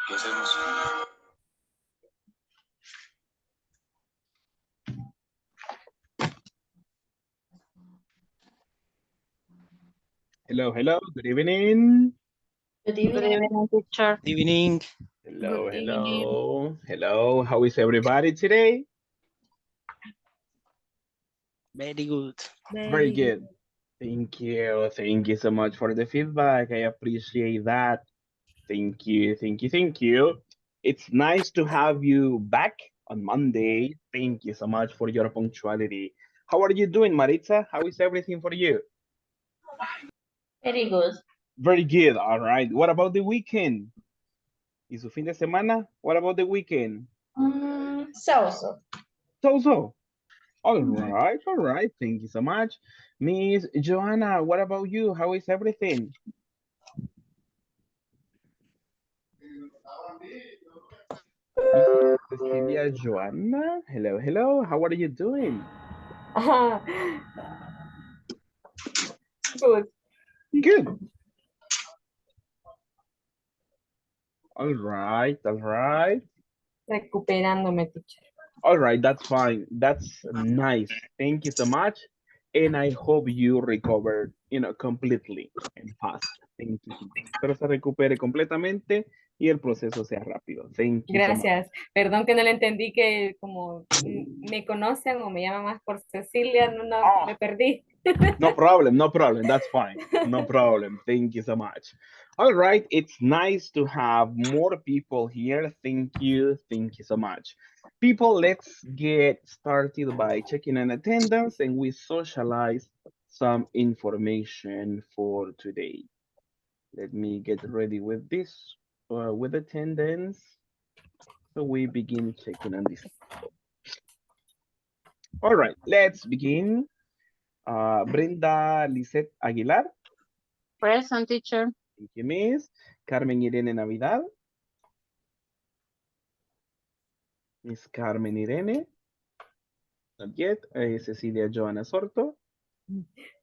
Hello, hello, good evening. Good Good evening. evening, teacher. Good evening. Hello, Good evening. hello, hello. How is everybody today? Very good. Very good. Thank you. Thank you so much for the feedback. I appreciate that. Thank you, thank you, thank you. It's nice to have you back on Monday. Thank you so much for your punctuality. How are you doing, Maritza? How is everything for you? Very good. Very good. All right. What about the weekend? ¿Y su fin de semana? What about the weekend? So. So. All right, all right. Thank you so much. Miss Joanna, what about you? How is everything? Miss Cecilia Joanna, hello, hello. How are you doing? Good. Good. All right, all right. Recuperándome, teacher. All right, that's fine. That's nice. Thank you so much. And I hope you recovered, completely and fast. Thank you so much. Espero se recupere completamente y el proceso sea rápido. Thank you so much. Gracias. Perdón que no le entendí que como me conocen o me llaman más por Cecilia, no, me perdí. No problem, no problem. That's fine. No problem. Thank you so much. All right, it's nice to have more people here. Thank you. Thank you so much. People, let's get started by checking an attendance and we socialize some information for today. Let me get ready with this, with attendance. So we begin checking on this. All right, let's begin. Brenda Lisette Aguilar. Present, teacher. Thank you, Miss. Carmen Irene Navidad. Miss Carmen Irene. Not yet. Cecilia Joana Sorto.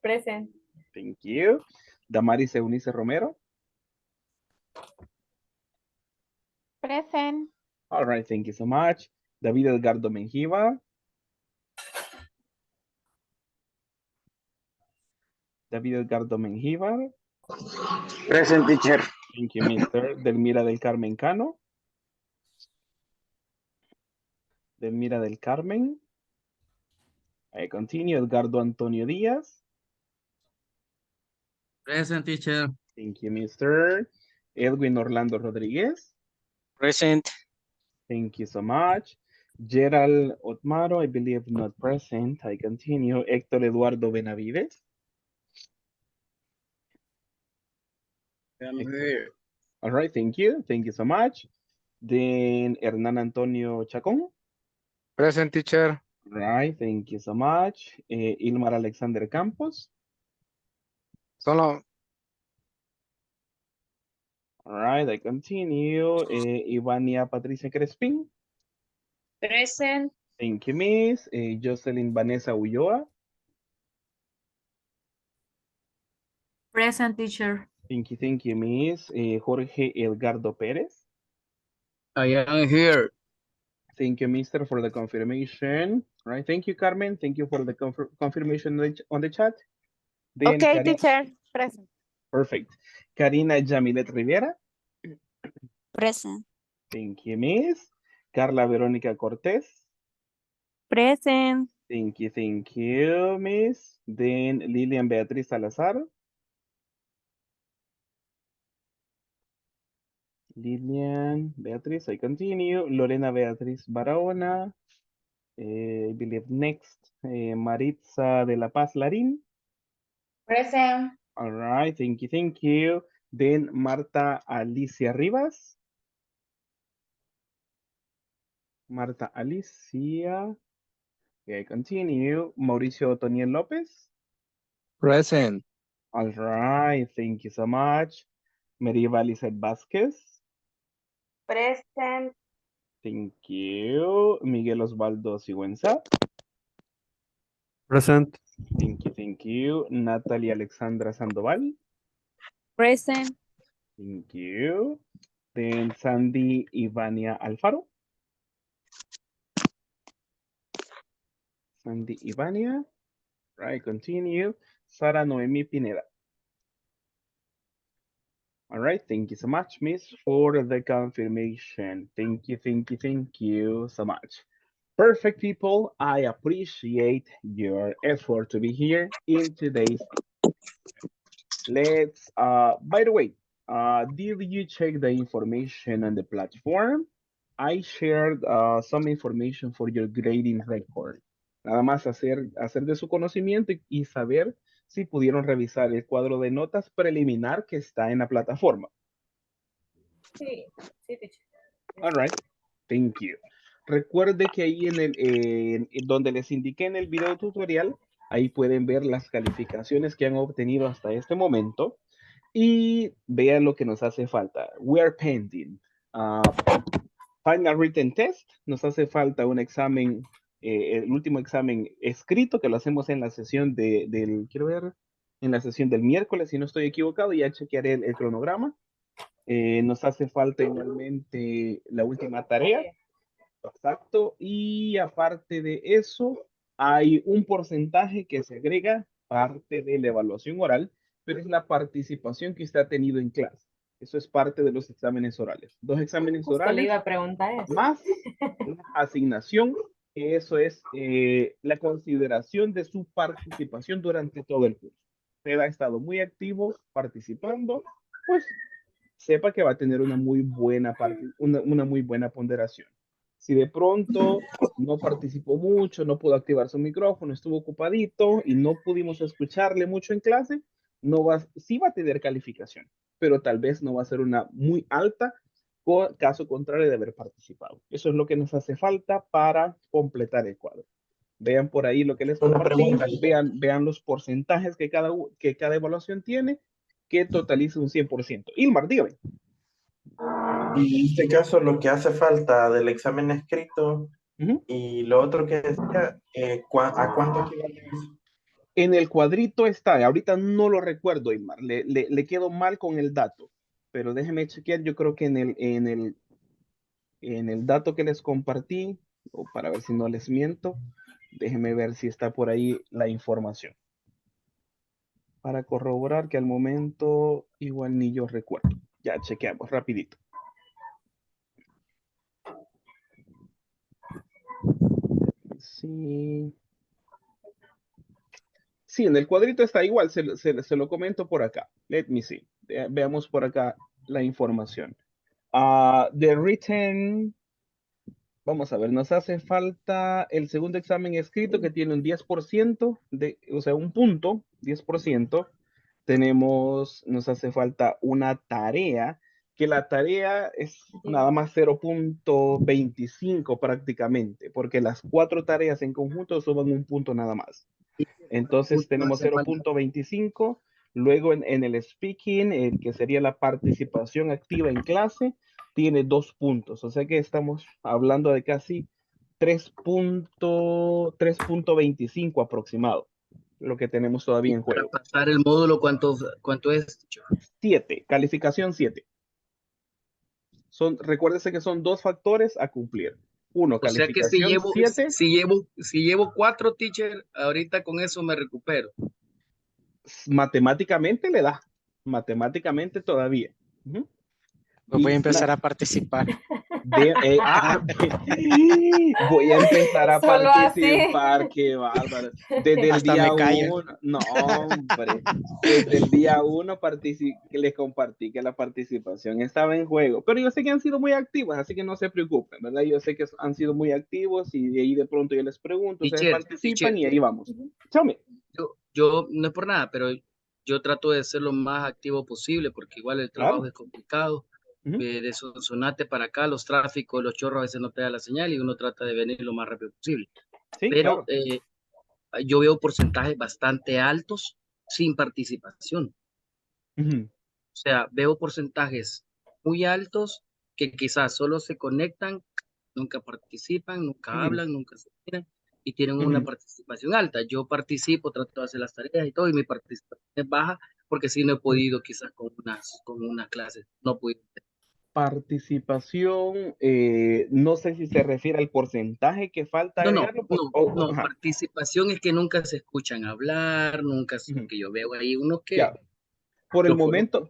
Present. Thank you. Damaris Eunice Romero. Present. All right, thank you so much. David Edgardo Menjiva. David Edgardo Menjiva. Present, teacher. Thank you, Mr. Delmira del Carmen Cano. Delmira del Carmen. I continue. Edgardo Antonio Díaz. Present, teacher. Thank you, Mr. Edwin Orlando Rodríguez. Present. Thank you so much. Gerald Otmaro, I believe not present. I continue. Héctor Eduardo Benavides. I'm here. All right, thank you. Thank you so much. Then Hernan Antonio Chacón. Present, teacher. Right, thank you so much. Ilmar Alexander Campos. Solo. All right, I continue. Ivania Patricia Crespin. Present. Thank you, Miss. Jocelyn Vanessa Ulloa. Present, teacher. Thank you, Miss. Jorge Edgardo Pérez. I am here. Thank you, Mister, for the confirmation. All right, thank you, Carmen. Thank you for the confirmation on the chat. Then Okay, teacher. Present. Perfect. Karina Jamilet Rivera. Present. Thank you, Miss. Carla Verónica Cortés. Present. Thank you, Miss. Then Lilian Beatriz Salazar. Lilian Beatriz, I continue. Lorena Beatriz Barahona. I believe next. Maritza de la Paz Larín. Present. All right, thank you. Then Marta Alicia Rivas. Marta Alicia. Okay, continue. Mauricio Otoniel Lopez. Present. All right, thank you so much. Meriva Lizeth Vázquez. Present. Thank you. Miguel Osvaldo Sigüenza. Present. Thank you. Natalia Alexandra Sandoval. Present. Thank you. Then Sandy Ivania Alfaro. Sandy Ivania. Right, continue. Sara Noemi Pineda. All right, thank you so much, Miss, for the confirmation. Thank you so much. Perfect, people. I appreciate your effort to be here in today's. Let's, by the way, did you check the information on the platform? I shared some information for your grading record. Nada más hacer de su conocimiento y saber si pudieron revisar el cuadro de notas preliminar que está en la plataforma. Sí, sí, teacher. All right, thank you. Recuerde que ahí donde les indiqué en el video tutorial, ahí pueden ver las calificaciones que han obtenido hasta este momento y vean lo que nos hace falta. We are pending. Final written test, nos hace falta un examen, el último examen escrito que lo hacemos en la sesión quiero ver, en la sesión del miércoles, si no estoy equivocado, ya chequearé el cronograma. Nos hace falta igualmente la última tarea. Exacto. Y aparte de eso, hay un porcentaje que se agrega parte de la evaluación oral, pero es la participación que usted ha tenido en clase. Eso es parte de los exámenes orales. 2 exámenes Justo le orales iba a preguntar eso. más la asignación, que eso es la consideración de su participación durante todo el curso. Usted ha estado muy activo participando, pues sepa que va a tener una muy buena una muy buena ponderación. Si de pronto no participó mucho, no pudo activar su micrófono, estuvo ocupadito y no pudimos escucharle mucho en clase, sí va a tener calificación, pero tal vez no va a ser una muy alta, caso contrario de haber participado. Eso es lo que nos hace falta para completar el cuadro. Vean por ahí lo que les Una compartí, pregunta. vean los porcentajes que cada evaluación tiene, que totaliza un 100%. Ilmar, dígame. Y en este caso, lo que hace falta del examen escrito y lo otro que decía, ¿a cuánto equivale eso? En el cuadrito está, ahorita no lo recuerdo, Ilmar, le quedo mal con el dato, pero déjeme chequear, yo creo que en el dato que les compartí, o para ver si no les miento, déjenme ver si está por ahí la información. Para corroborar que al momento igual ni yo recuerdo. Ya chequeamos rapidito. Sí. Sí, en el cuadrito está igual, se lo comento por acá. Let me see. Veamos por acá la información. The written, vamos a ver, nos hace falta el segundo examen escrito que tiene un 10%, o sea, un punto, 10%. Nos hace falta una tarea, que la tarea es nada más 0.25 prácticamente, porque las 4 tareas en conjunto suman un punto nada más. Entonces tenemos 0.25. Luego en el speaking, el que sería la participación activa en clase, tiene 2 puntos. O sea que estamos hablando de casi 3.25 aproximado. Lo que tenemos todavía en Para juego. pasar el módulo, ¿cuánto es, teacher? 7, calificación 7. Recuérdese que son 2 factores a cumplir. Uno, O sea que calificación 7. si llevo 4, teacher, ahorita con eso me recupero. Matemáticamente le da. Matemáticamente todavía. Pues voy a empezar a participar. Voy a empezar a Solo participar, así. qué bárbaro. Desde el Hasta día me callo. 1, no, hombre. Desde el día 1 que les compartí que la participación estaba en juego. Pero yo sé que han sido muy activos, así que no se preocupen, ¿verdad? Yo sé que han sido muy activos y de ahí de pronto yo les pregunto, ustedes Teacher, participan y ahí vamos. Chame. Yo no es por nada, pero yo trato de ser lo más activo posible porque igual el trabajo Claro. es complicado. De Sonsonate para acá, los tráficos, los chorros a veces no te da la señal y uno trata de venir lo más rápido posible. Sí, Pero claro. yo veo porcentajes bastante altos sin participación. O sea, veo porcentajes muy altos que quizás solo se conectan, nunca participan, nunca hablan, nunca se miran y tienen una participación alta. Yo participo, trato de hacer las tareas y todo, y mi participación es baja porque sí no he podido quizás con unas clases, no he podido. participación, no sé si se refiere al porcentaje que falta No, agregarlo. Ajá. participación es que nunca se escuchan hablar, nunca, que yo veo ahí unos que Ya. Por el momento,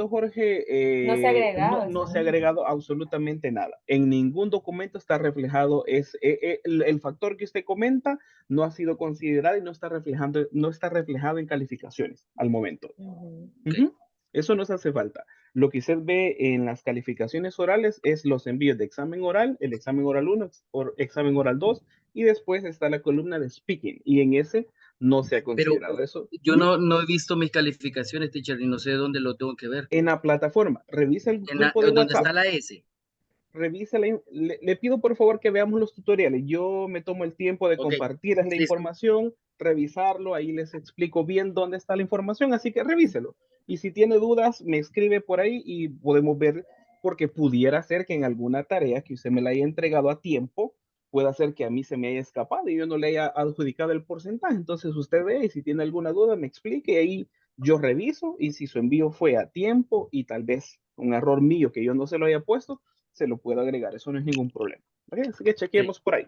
Jorge, No se ha agregado. no se ha agregado absolutamente nada. En ningún documento está reflejado el factor que usted comenta no ha sido considerado y no está reflejado en calificaciones al momento. Okay. Eso nos hace falta. Lo que usted ve en las calificaciones orales es los envíos de examen oral, el examen oral 1, examen oral 2, y después está la columna de speaking. Y en ese no se ha Pero considerado eso. yo no he visto mis calificaciones, teacher, y no sé dónde lo tengo que ver. En la plataforma, revisa el grupo de ¿Dónde WhatsApp. está la S? Revisa le pido por favor que veamos los tutoriales. Yo me tomo el tiempo de compartirles la información, revisarlo, ahí les explico bien dónde está la información, así que revíselo. Y si tiene dudas, me escribe por ahí y podemos ver, porque pudiera ser que en alguna tarea que usted me la haya entregado a tiempo, pueda ser que a mí se me haya escapado y yo no le haya adjudicado el porcentaje. Entonces usted ve y si tiene alguna duda, me explique y ahí yo reviso y si su envío fue a tiempo y tal vez un error mío que yo no se lo haya puesto, se lo puedo agregar, eso no es ningún problema. ¿Okay? Así que chequeemos por ahí.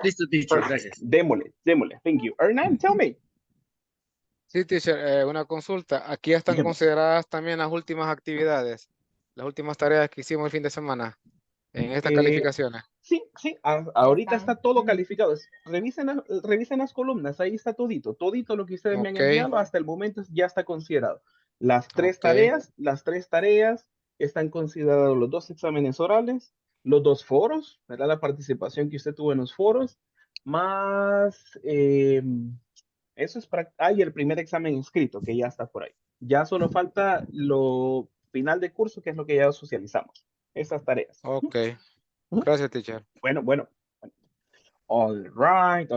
Listo, teacher, gracias. Démosle, thank you. Hernán, tell me. Sí, teacher, una consulta. Aquí están Dígame. consideradas también las últimas actividades, las últimas tareas que hicimos el fin de semana en estas calificaciones. Sí, ahorita está todo calificado. Revisen las columnas, ahí está todito lo que ustedes me han enviado hasta el momento ya está considerado. Las tres tareas están considerados los 2 exámenes orales, los 2 foros, ¿verdad? La participación que usted tuvo en los foros, más eso es para, y el primer examen inscrito que ya está por ahí. Ya solo falta lo final de curso, que es lo que ya socializamos. Esas tareas. Ok. Gracias, teacher. Bueno. All right.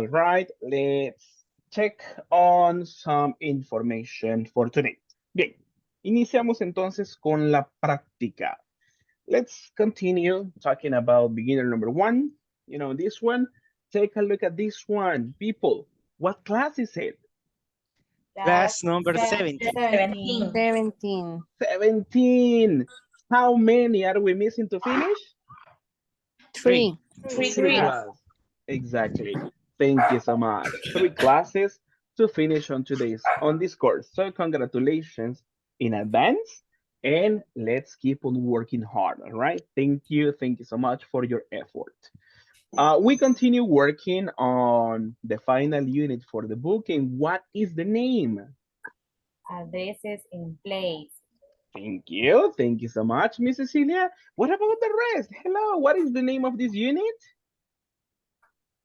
Let's check on some information for today. Bien, iniciamos entonces con la práctica. Let's continue talking about beginner number 1. You know, this one, take a look at this one. People, what class is it? Class number 17. 17. How many are we missing to finish? 3. 3 classes. Exactly. Thank you so much. 3 classes to finish on this course. So congratulations in advance and let's keep on working hard. All right. Thank you so much for your effort. We continue working on the final unit for the book. And what is the name? Addresses in place. Thank you so much, Miss Cecilia. What about the rest? Hello, what is the name of this unit?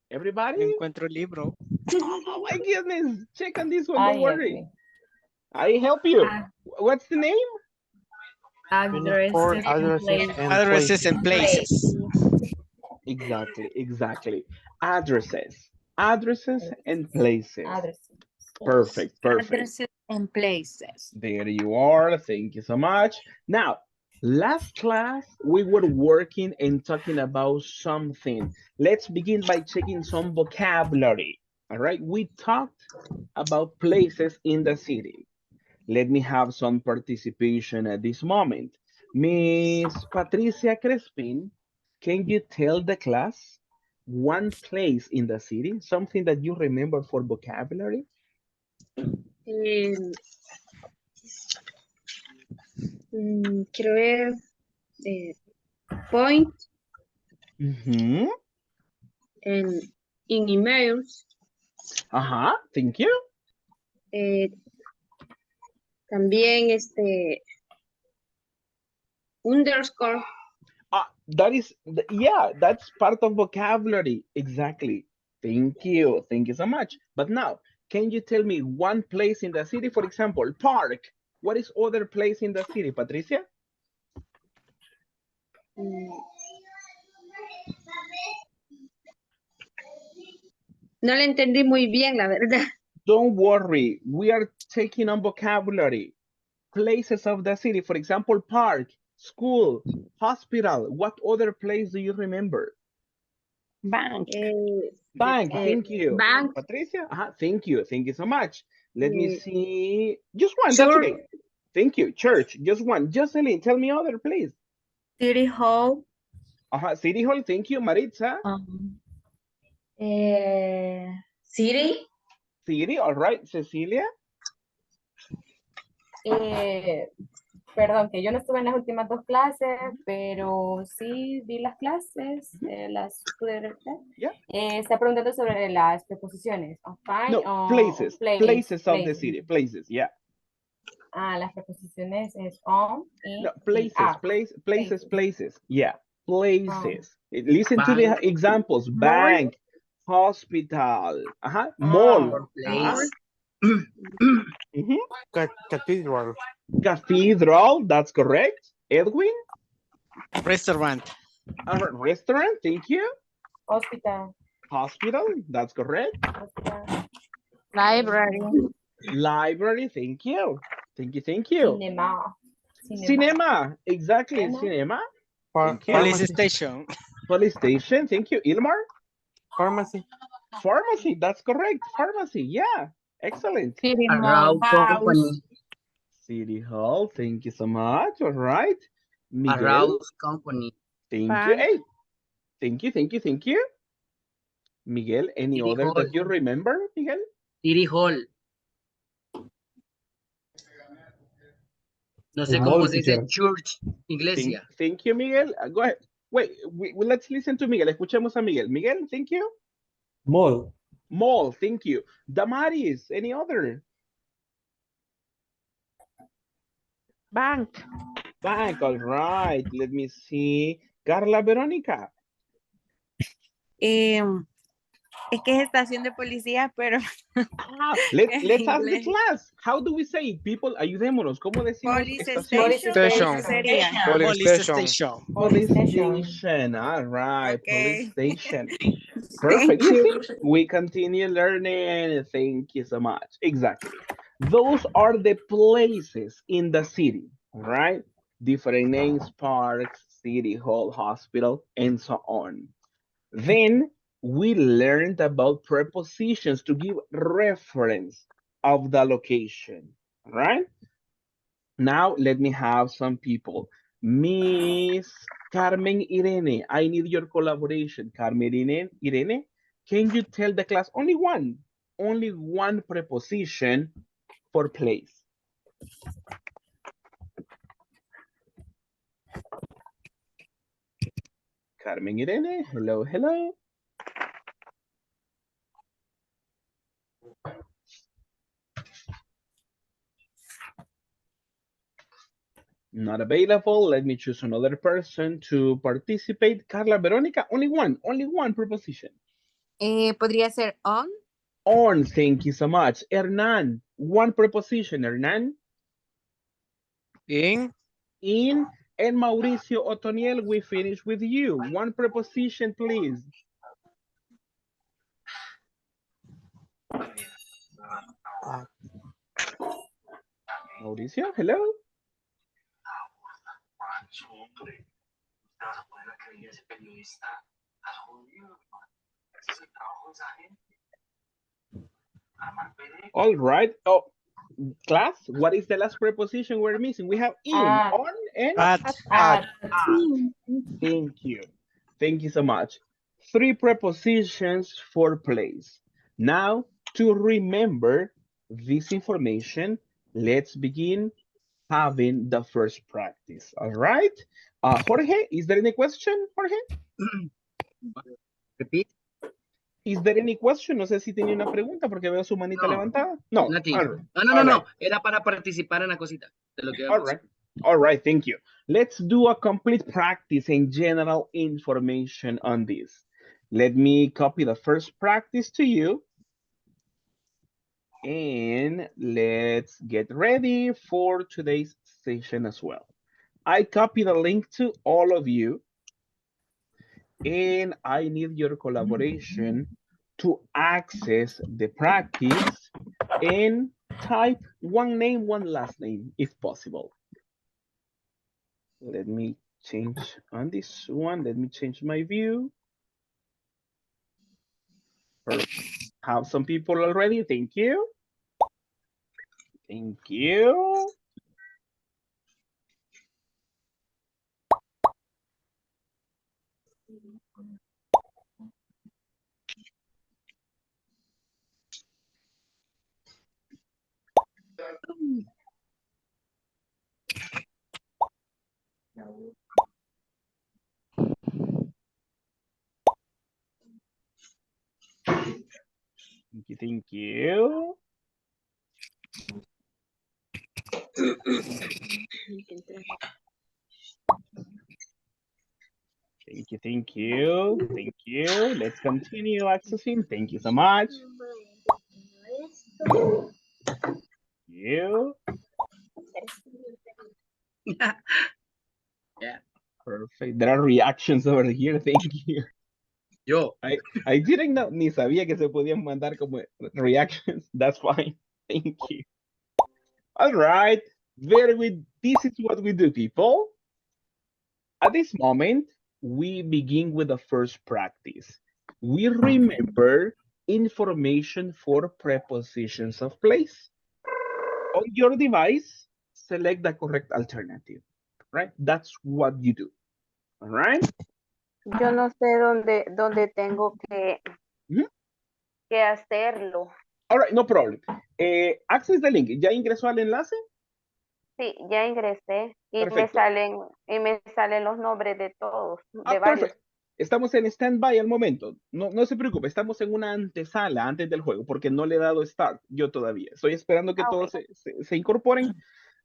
Everybody? Encuentro el libro. Oh my goodness, check on this one, don't worry. I help you. What's the name? Addresses and places. Exactly. Addresses and places. Perfect. Addresses and places. There you are. Thank you so much. Now, last class, we were working and talking about something. Let's begin by checking some vocabulary. All right, we talked about places in the city. Let me have some participation at this moment. Miss Patricia Crespin, can you tell the class one place in the city, something that you remember for vocabulary? Quiero ver point Mm-hmm. in emails. Thank you. También underscore. That's part of vocabulary. Exactly. Thank you so much. But now, can you tell me one place in the city, for example, park? What is other place in the city, Patricia? No le entendí muy bien, la verdad. Don't worry, we are taking on vocabulary. Places of the city, for example, park, school, hospital. What other place do you remember? Bank. Bank, thank you. Bank. Patricia, thank you so much. Let me see, just one, Sure. that's okay. Thank you, church, just one. Jocelyn, tell me other, please. City Hall. City Hall, thank you, Maritza. City. City, all right, Cecilia. Perdón, que yo no estuve en las últimas dos clases, pero sí vi las clases, las pude ver. Yeah. Está preguntando sobre las preposiciones. Fine, No, places, places of the city, places, yeah. Las preposiciones es on, in, No, y places, at. places, yeah, places. Listen to the Bank. examples, bank, hospital, mall. Workplace. Cathedral. Cathedral, that's correct. Edwin? Restaurant. Restaurant, thank you. Hospital. Hospital, that's correct. Hospital. Library. Library, thank you. Thank you. Cinema. Exactly, cinema. Thank you. Police station. Police station, thank you. Ilmar? Pharmacy. Pharmacy, that's correct. Pharmacy, yeah. Excellent. City A Hall. route company. City Hall, thank you so much. All right. A Miguel? route company. Thank you. Hey, thank you. Miguel, any City other Hall. that you remember, Miguel? City Hall. No sé cómo se dice church, iglesia. Thank you, Miguel. Go ahead. Wait, let's listen to Miguel. Escuchemos a Miguel. Miguel, thank you. Mall. Mall, thank you. Damaris, any other? Bank. Bank, all right. Let me see. Carla Verónica. Es que es estación de policía, pero Let's ask the class. How do we say it? People, ayudémonos. ¿Cómo decimos Police estación? station. Sería. Police station. Police station. All right. Police Okay. station. Perfect. Thank You you. see, we continue learning. Thank you so much. Exactly. Those are the places in the city, right? Different names, parks, city hall, hospital, and so on. Then we learned about prepositions to give reference of the location, right? Now let me have some people. Miss Carmen Irene, I need your collaboration. Carmen Irene, can you tell the class only one preposition for place? Carmen Irene, hello, hello. Not available. Let me choose another person to participate. Carla Verónica, only one preposition. Podría ser on. On, thank you so much. Hernan, one preposition, Hernan. In. And Mauricio Otoniel, we finish with you. One preposition, please. Mauricio, hello. All right. Oh, class, what is the last preposition we're missing? We have in, on, and At. Thank you. Thank you so much. 3 prepositions for place. Now, to remember this information, let's begin having the first practice. All right. Jorge, is there any question, Jorge? Repeat. Is there any question? No sé si tenía una pregunta porque veo su manita levantada. No. Nothing. All right. No. Era para participar en la cosita. De lo que All right. All right, thank you. Let's do a complete practice and general information on this. Let me copy the first practice to you. And let's get ready for today's session as well. I copy the link to all of you. And I need your collaboration to access the practice and type one name, one last name, if possible. Let me change on this one. Let me change my view. Perfect. Have some people already. Thank you. Thank you. Thank you, thank you. Thank you, thank you, thank you. Let's continue accessing. Thank you so much. You. Yeah. Perfect. There are reactions over here. Thank you. Yo. I didn't know, ni sabía que se podían mandar como reactions. That's fine. Thank you. All right. Very good. This is what we do, people. At this moment, we begin with the first practice. We remember information for prepositions of place. On your device, select the correct alternative, right? That's what you do, all right? Yo no sé dónde tengo que hacerlo. All right, no problem. Access the link. ¿Ya ingresó al enlace? Sí, ya ingresé y Perfecto. me salen los nombres de todos, de varios. Perfecto. Estamos en stand-by al momento. No se preocupe, estamos en una antesala antes del juego porque no le he dado start yo todavía. Estoy esperando que todos se incorporen,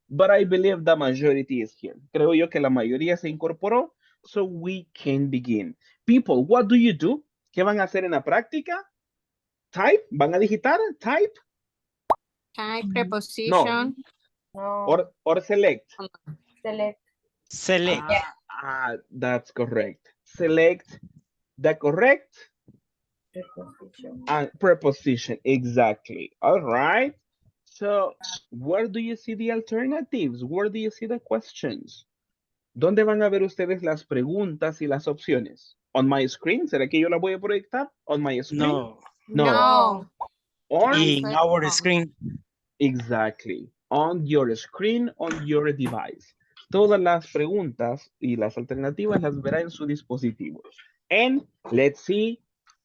but I believe the majority is here. Creo yo que la mayoría se incorporó, so we can begin. People, what do you do? ¿Qué van a hacer en la práctica? Type, ¿van a digitar? Type. Type, preposition. No. Or select. Select. Select. That's correct. Select the correct preposition. Exactly. All right. So, where do you see the alternatives? Where do you see the questions? ¿Dónde van a ver ustedes las preguntas y las opciones? On my screen? ¿Será que yo la voy a proyectar? On my screen? No. No. On? In our screen. Exactly. On your screen, on your device. Todas las preguntas y las alternativas las verá en su dispositivo. And let's see,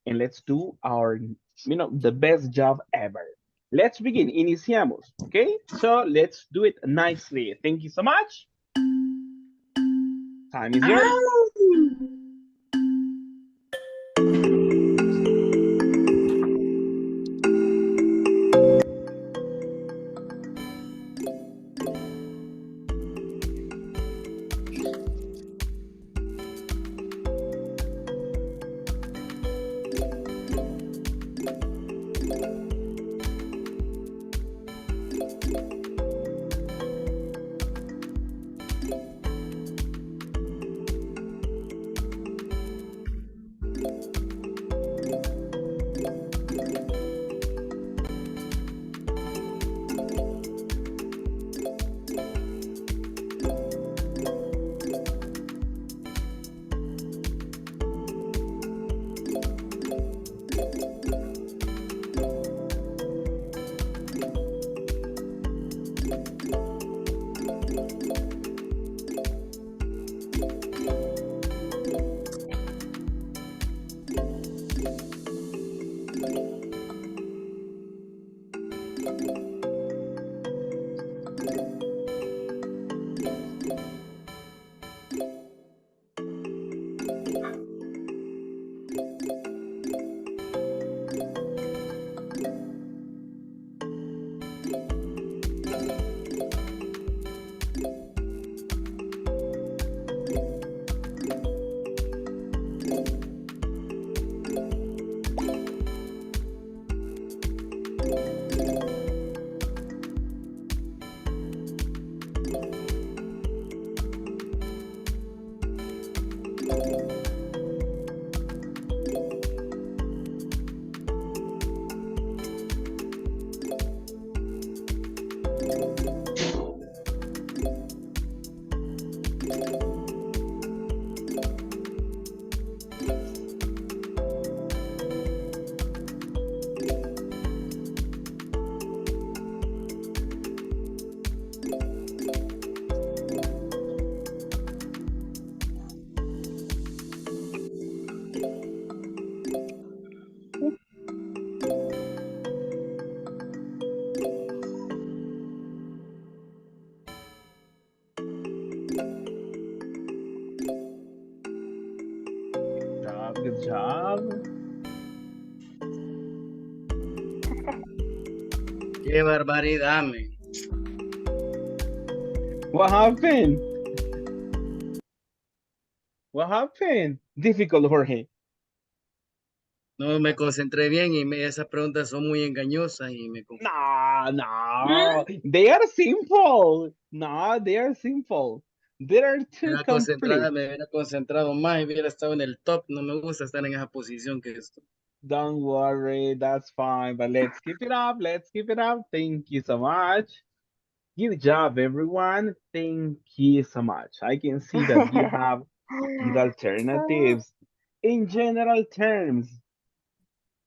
and let's do our, the best job ever. Let's begin. Iniciamos. Okay? So let's do it nicely. Thank you so much. Time is yours. job. Qué barbaridad, man. What happened? What happened? Difficult, Jorge. No me concentré bien y esas preguntas son muy engañosas y me confundí. No. They are simple. No, they are simple. They are too complete. Me hubiera concentrado más y hubiera estado en el top. No me gusta estar en esa posición que esto. Don't worry, that's fine. But let's keep it up. Let's keep it up. Thank you so much. Good job, everyone. Thank you so much. I can see that you have good alternatives. In general terms,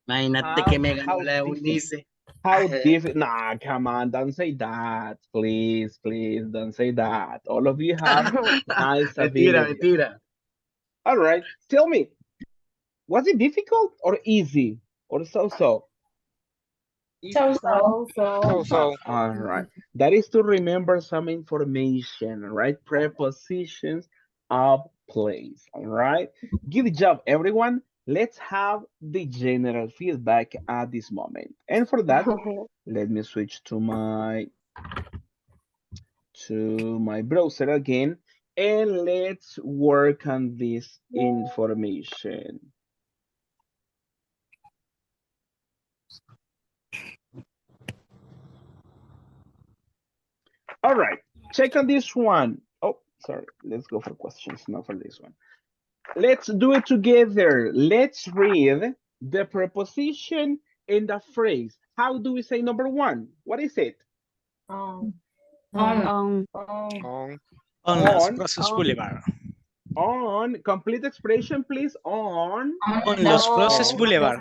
Imagínate que me ganó la Eunice. how difficult? Nah, come on, don't say that. Please, please, don't say that. All of you have nice abilities. Mentira. All right, tell me, was it difficult or easy or so-so? So. All right. That is to remember some information, right? Prepositions of place. All right. Good job, everyone. Let's have the general feedback at this moment. And for that, let me switch to my browser again, and let's work on this information. All right, check on this one. Oh, sorry, let's go for questions, not for this one. Let's do it together. Let's read the preposition and the phrase. How do we say number one? What is it? On Las Rosas Boulevard. On, complete expression, please. On Los Rosas Boulevard.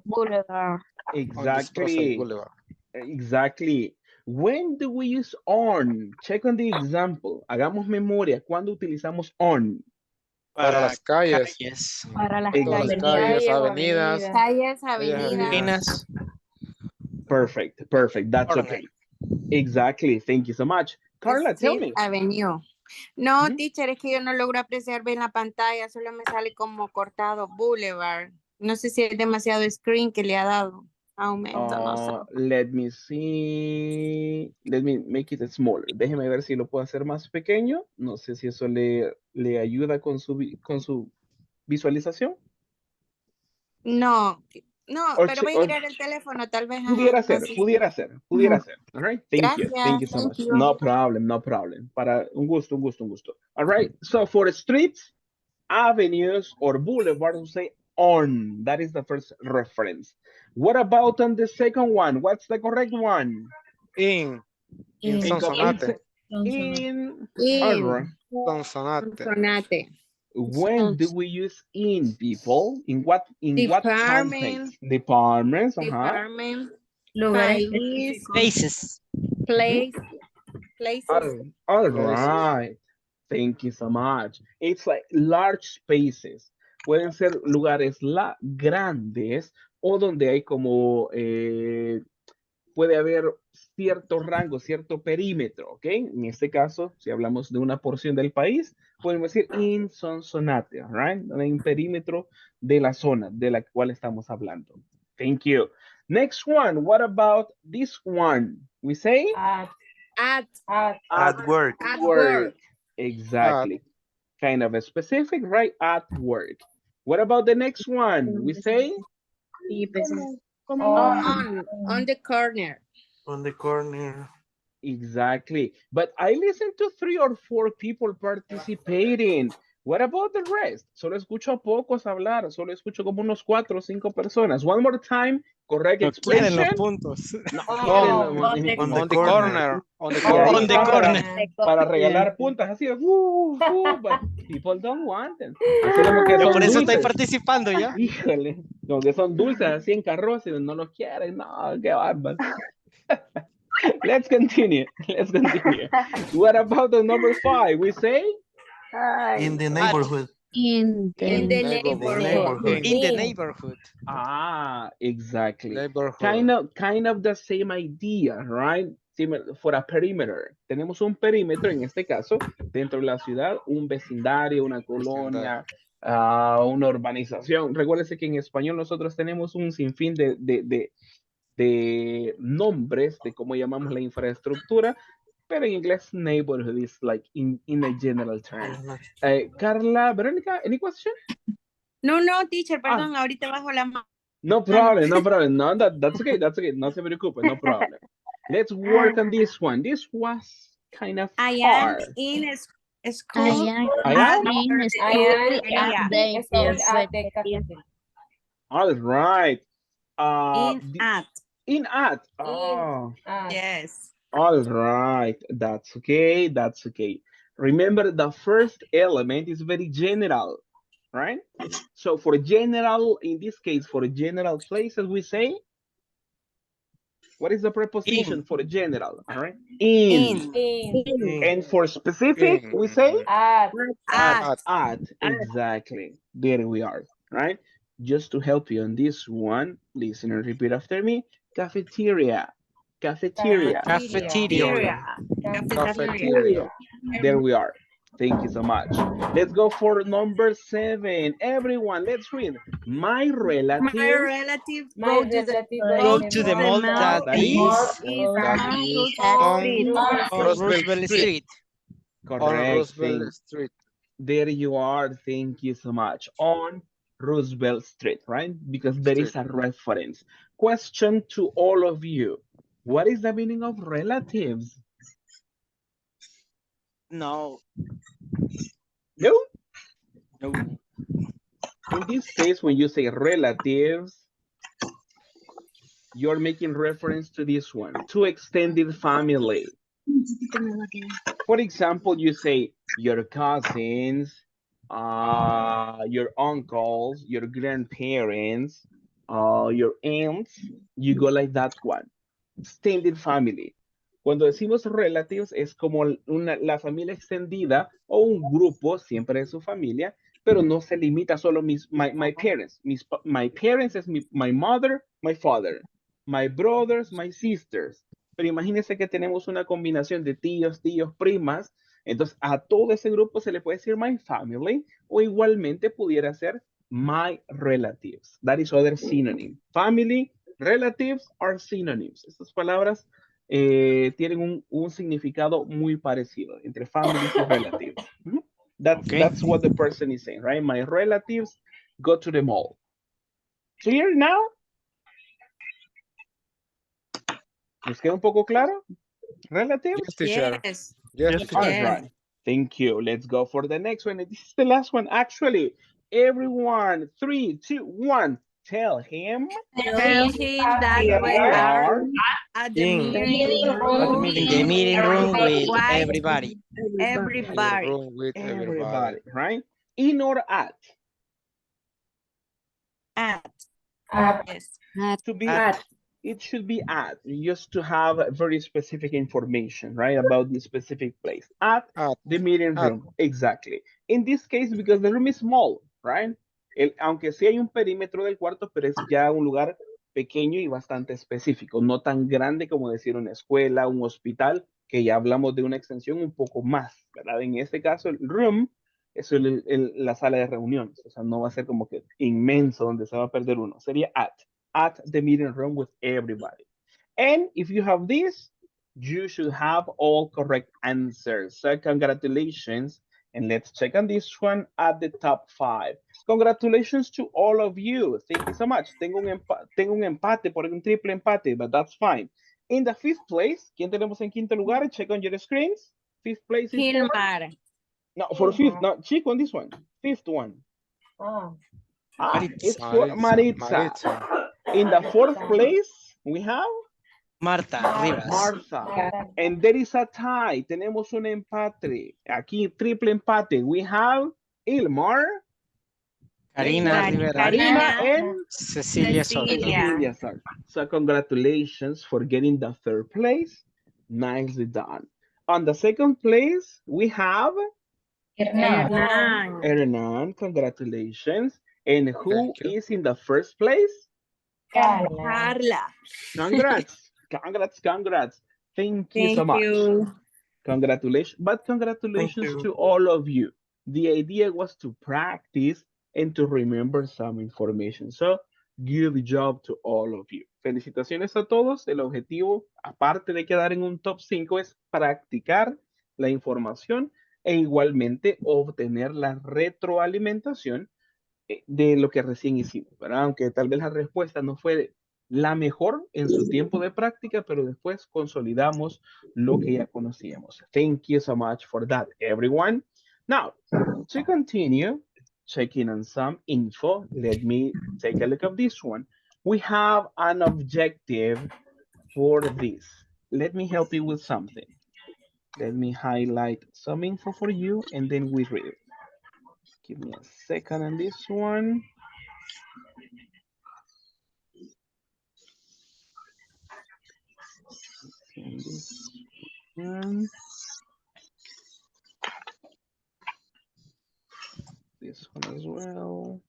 Boulevard. Exactly. Exactly. When do we use on? Check on the example. Hagamos memoria. ¿Cuándo utilizamos on? Para las calles. Para las calles, avenidas. Calles, avenidas. Perfect. That's okay. Exactly. Thank you so much. Carla, tell me. Avenue. No, teacher, es que yo no logro apreciar bien la pantalla, solo me sale como cortado Boulevard. No sé si es demasiado screen que le ha dado. Aumento, no sé. Let me see. Let me make it smaller. Déjeme ver si lo puedo hacer más pequeño. No sé si eso le ayuda con su visualización. No, pero voy a girar el teléfono, tal vez. Pudiera ser. All right, thank you so much. No problem. Para un gusto. All right, so for streets, avenues, or boulevards, we say on. That is the first reference. What about on the second one? What's the correct one? In Sonsonate. All right. Sonsonate. When do we use in, people? In what context? Departments. Department. Places. Places. All right. Thank you so much. It's like large spaces. Pueden ser lugares grandes o donde hay como puede haber cierto rango, cierto perímetro, ¿ok? En este caso, si hablamos de una porción del país, podemos decir in Sonsonate, right? Hay un perímetro de la zona de la cual estamos hablando. Thank you. Next one, what about this one? We say? At work. At work. Exactly. Kind of a specific, right? At work. What about the next one? We say? On the corner. On the corner. Exactly. But I listened to 3 or 4 people participating. What about the rest? Solo escucho a pocos hablar. Solo escucho como unos 4 o 5 personas. One more time. Correct expression. Quieren los puntos. No, On the corner. Para regalar puntos así. But people don't want them. Así como que Pero son por eso estoy dulces. participando ya. Híjole. Como que son dulces así en carroza y no los quieren. No, qué bárbaro. Let's continue. What about the number 5? We say? In the neighborhood. In the neighborhood. In the neighborhood. Ah, exactly. Neighborhood. Kind of the same idea, right? For a perimeter. Tenemos un perímetro, en este caso, dentro de la ciudad, un vecindario, una colonia, una urbanización. Recuérdese que en español nosotros tenemos un sinfín de nombres de cómo llamamos la infraestructura, pero en inglés neighborhood is like in a general term. Carla, Verónica, any question? No, teacher, perdón, ahorita bajo la mano. No problem, no problem. No, that's okay, that's okay. No se preocupe, no problem. Let's work on this one. This was kind of I am hard. in a school. I am? I am in school at the cafeteria. All right. At. In at. Oh. Yes. All right. That's okay. That's okay. Remember, the first element is very general, right? So for general, in this case, for general places, we say, what is the preposition for general? All right. In. And for specific, we say at. Exactly. There we are. Right. Just to help you on this one, listen and repeat after me. Cafeteria. Cafeteria. Cafeteria. Cafeteria. There we are. Thank you so much. Let's go for number 7. Everyone, let's read. My relatives. My relatives My go to the Go to the mall that is on Roosevelt Street. Correct. On Roosevelt Street. There you are. Thank you so much. On Roosevelt Street, right? Because there is a reference. Question to all of you. What is the meaning of relatives? No. No? No. In this case, when you say relatives, you're making reference to this one, to extended family. For example, you say your cousins, your uncles, your grandparents, your aunts, you go like that one. Extended family. Cuando decimos relatives es como la familia extendida o un grupo siempre de su familia, pero no se limita solo my parents. My parents es my mother, my father. My brothers, my sisters. Pero imagínense que tenemos una combinación de tíos, primas. Entonces a todo ese grupo se le puede decir my family o igualmente pudiera ser my relatives. That is other synonym. Family, relatives are synonyms. Estas palabras tienen un significado muy parecido entre families y relatives. That's what the person is saying, right? My relatives go to the mall. Clear now? ¿Les queda un poco claro? Relatives? Yes, teacher. Yes. Yes, teacher. All right. Thank you. Let's go for the next one. This is the last one. Actually, everyone, 3, 2, 1. Tell him. Tell him that we are at the meeting room. In the meeting room with Why? everybody. Everybody. Room with everybody. Right? In or at? At. Yes. To be it should be at, just to have very specific information, right, about the specific place. At the meeting room, exactly. In this case, because the room is small, right? Aunque sí hay un perímetro del cuarto, pero es ya un lugar pequeño y bastante específico, no tan grande como decir una escuela, un hospital, que ya hablamos de una extensión un poco más, ¿verdad? En este caso, el room es la sala de reuniones, o sea, no va a ser como que inmenso donde se va a perder uno, sería at the meeting room with everybody. And if you have this, you should have all correct answers. So congratulations. And let's check on this one at the top 5. Congratulations to all of you. Thank you so much. Tengo un empate, por un triple empate, but that's fine. In the 5th place, ¿quién tenemos en quinto lugar? Check on your screens. 5th place is Hilmar. No, for 5th, no, check on this one. 5th one. It's for Maritza. In the 4th place, we have Marta Rivas. Martha. And there is a tie. Tenemos un empate. Aquí, triple empate. We have Ilmar, Karina Rivera. Karina and Cecilia Soto. Cecilia Soto. So congratulations for getting the 3rd place. Nicely done. On the 2nd place, we have Hernan. Congratulations. And who is in the 1st place? Carla. Congrats. Thank you so much. Congratulations. But congratulations to all of you. The idea was to practice and to remember some information. So, good job to all of you. Felicitaciones a todos. El objetivo, aparte de quedar en un top 5, es practicar la información e igualmente obtener la retroalimentación de lo que recién hicimos, ¿verdad? Aunque tal vez la respuesta no fue la mejor en su tiempo de práctica, pero después consolidamos lo que ya conocíamos. Thank you so much for that, everyone. Now, to continue checking on some info, let me take a look at this one. We have an objective for this. Let me help you with something. Let me highlight some info for you and then we read it. Give me a second on this one. And this one. This one as well.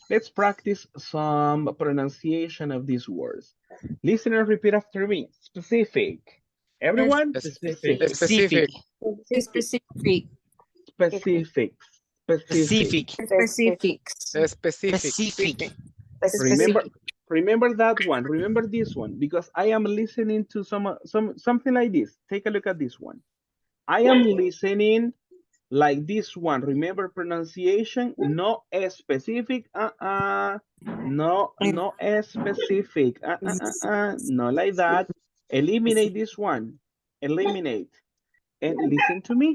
Let's practice some pronunciation of these words. Listener, repeat after me. Specific. Everyone? Specific. Specific. Specific. Specific. Specific. Specific. Remember that one. Remember this one because I am listening to something like this. Take a look at this one. I am listening like this one. Remember pronunciation, no specific, no specific, not like that. Eliminate this one, eliminate, and listen to me.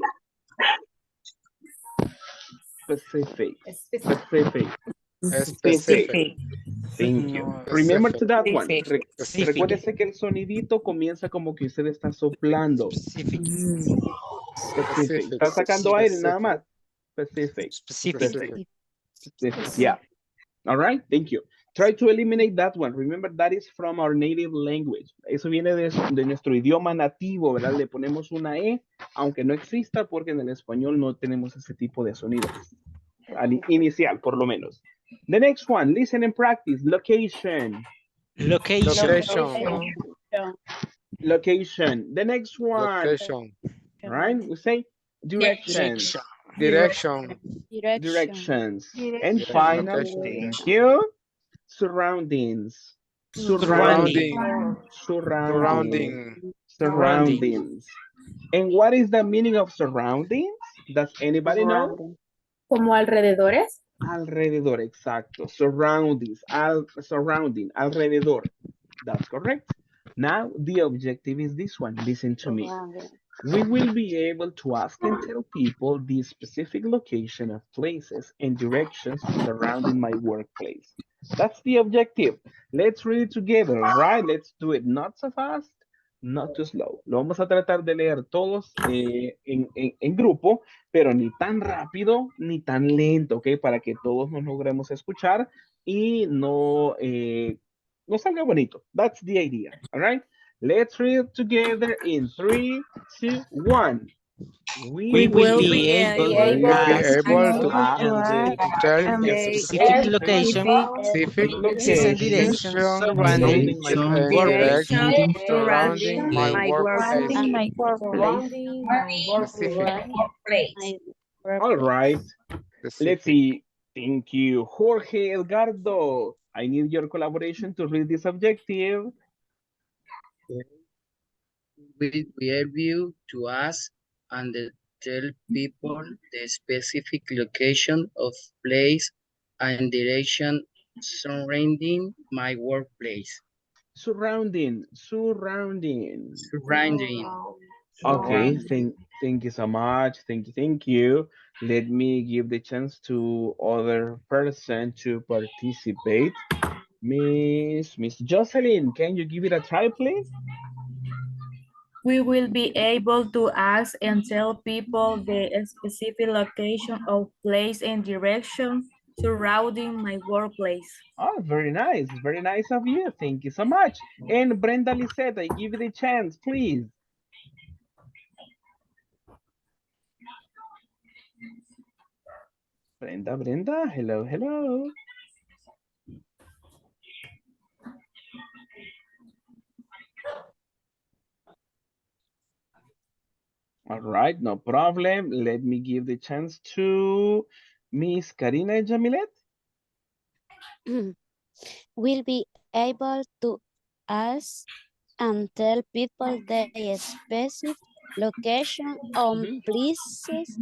Specific. Thank you. Remember to that one. Recuérdese que el sonidito comienza como que usted está soplando. Specific. Está sacando aire nada más. Specific. Yeah. All right. Thank you. Try to eliminate that one. Remember that is from our native language. Eso viene de nuestro idioma nativo, ¿verdad? Le ponemos una E, aunque no exista, porque en el español no tenemos ese tipo de sonidos. Al inicial, por lo menos. The next one, listen and practice. Location. Location. The next one. Location. Right? We say directions. Directions. And finally, thank you. Surroundings. Surroundings. And what is the meaning of surroundings? Does anybody know? Como alrededores. Alrededor, exacto. Surroundings, surrounding, alrededor. That's correct. Now, the objective is this one. Listen to me. We will be able to ask and tell people the specific location of places and directions surrounding my workplace. That's the objective. Let's read it together, right? Let's do it not so fast, not too slow. Lo vamos a tratar de leer todos en grupo, pero ni tan rápido ni tan lento, ¿ok? Para que todos nos logremos escuchar y no salga bonito. That's the idea, all right? Let's read it together in 3, 2, 1. We will be able to ask to tell the specific location, places and directions surrounding my workplace. surrounding my workplace. All right. Let's see. Thank you, Jorge Edgardo. I need your collaboration to read this objective. We will be able to ask and tell people the specific location of place and direction surrounding my workplace. Surrounding. Okay, thank you so much. Thank you. Let me give the chance to other person to participate. Miss Jocelyn, can you give it a try, please? We will be able to ask and tell people the specific location of place and direction surrounding my workplace. Oh, very nice. Very nice of you. Thank you so much. And Brenda Lisette, I give you the chance, please. Brenda, hello. All All right, no problem. Let me give the chance to Miss Karina Jamilet. Will be able to ask and tell people the specific location on places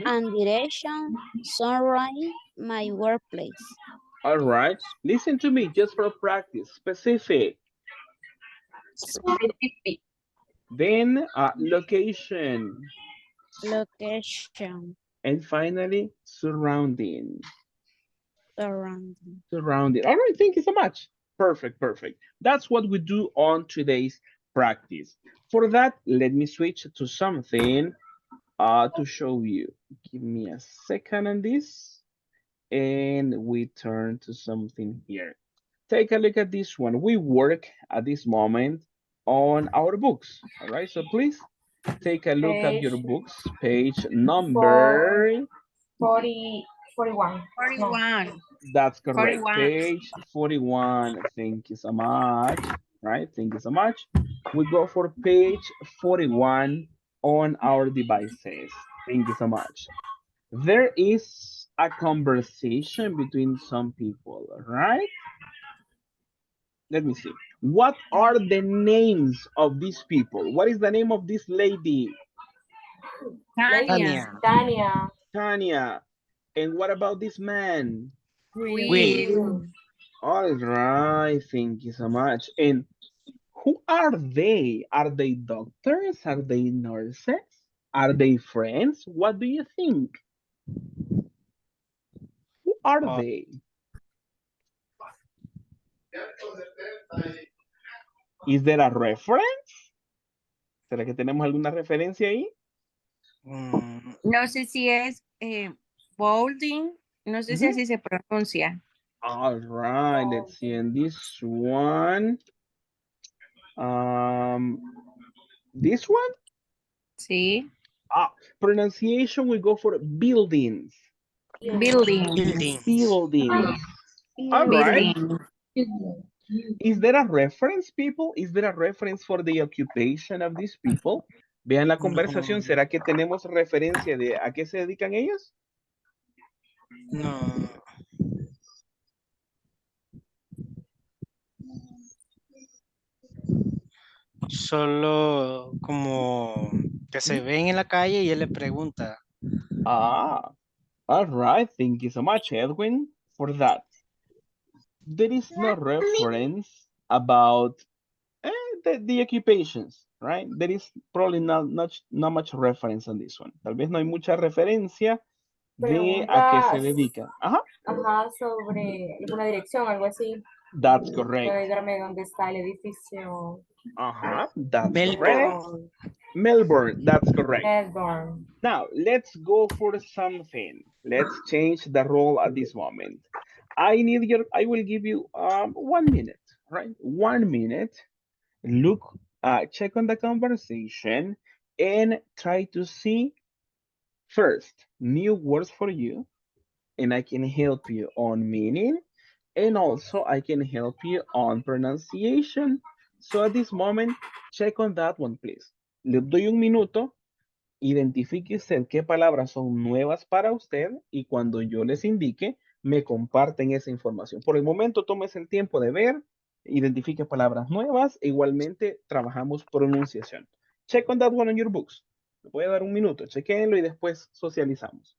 and direction surrounding my workplace. All right, listen to me just for practice. Specific. Specific. Then location. Location. And finally, surrounding. Surrounding. Surrounding. All right, thank you so much. Perfect, perfect. That's what we do on today's practice. For that, let me switch to something to show you. Give me a second on this. And we turn to something here. Take a look at this one. We work at this moment on our books. All right, so please take a look at your Page books, page four, number. 40, 41. No. 41. That's correct. 41. Page 41. Thank you so much. Right? Thank you so much. We go for page 41 on our devices. Thank you so much. There is a conversation between some people, right? Let me see. What are the names of these people? What is the name of this lady? Tanya. Tania. Tania. Tanya. And what about this man? Will. Will. All right, thank you so much. And who are they? Are they doctors? Are they nurses? Are they friends? What do you think? Who are Uh, they? Is there a reference? ¿Será que tenemos alguna referencia ahí? No sé si es Boulding. No sé si así se pronuncia. All right, let's see. And this one. This one? Sí. Pronunciation, we go for buildings. Building. Buildings. All right. Building. Is there a reference, people? Is there a reference for the occupation of these people? Vean la conversación. ¿Será que tenemos referencia de a qué se dedican ellos? No. Solo como que se ven en la calle y él le pregunta. All right. Thank you so much, Edwin, for that. There is no reference about the occupations, right? There is probably not much reference on this one. Tal vez no hay mucha referencia de a qué se Preguntas. dedica. Ajá. Ajá, sobre alguna dirección, algo así. That's correct. Puede darme dónde está el edificio. Uh-huh, that's correct. Melbourne. Melbourne, that's correct. Melbourne. Now, let's go for something. Let's change the role at this moment. I will give you 1 minute, right? 1 minute. Look, check on the conversation and try to see first new words for you, and I can help you on meaning, and also I can help you on pronunciation. So at this moment, check on that one, please. Le doy un minuto, identifique usted qué palabras son nuevas para usted y cuando yo les indique, me comparten esa información. Por el momento, tómese el tiempo de ver, identifique palabras nuevas, e igualmente trabajamos pronunciación. Check on that one on your books. Le voy a dar un minuto, chequenlo y después socializamos.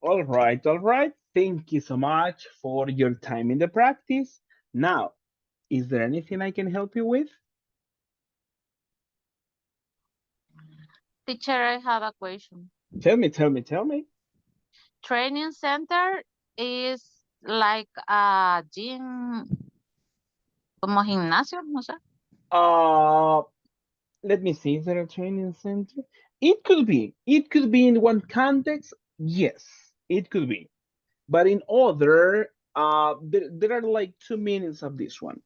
All right, all right. Thank you so much for your time in the practice. Now, is there anything I can help you with? Teacher, I have a question. Tell me, tell me, tell me. Training center is like a gym, como gimnasio, no sé. Uh, Let me see. Is there a training center? It could be. It could be in one context. Yes, it could be. But in other, there are like two meanings of this one.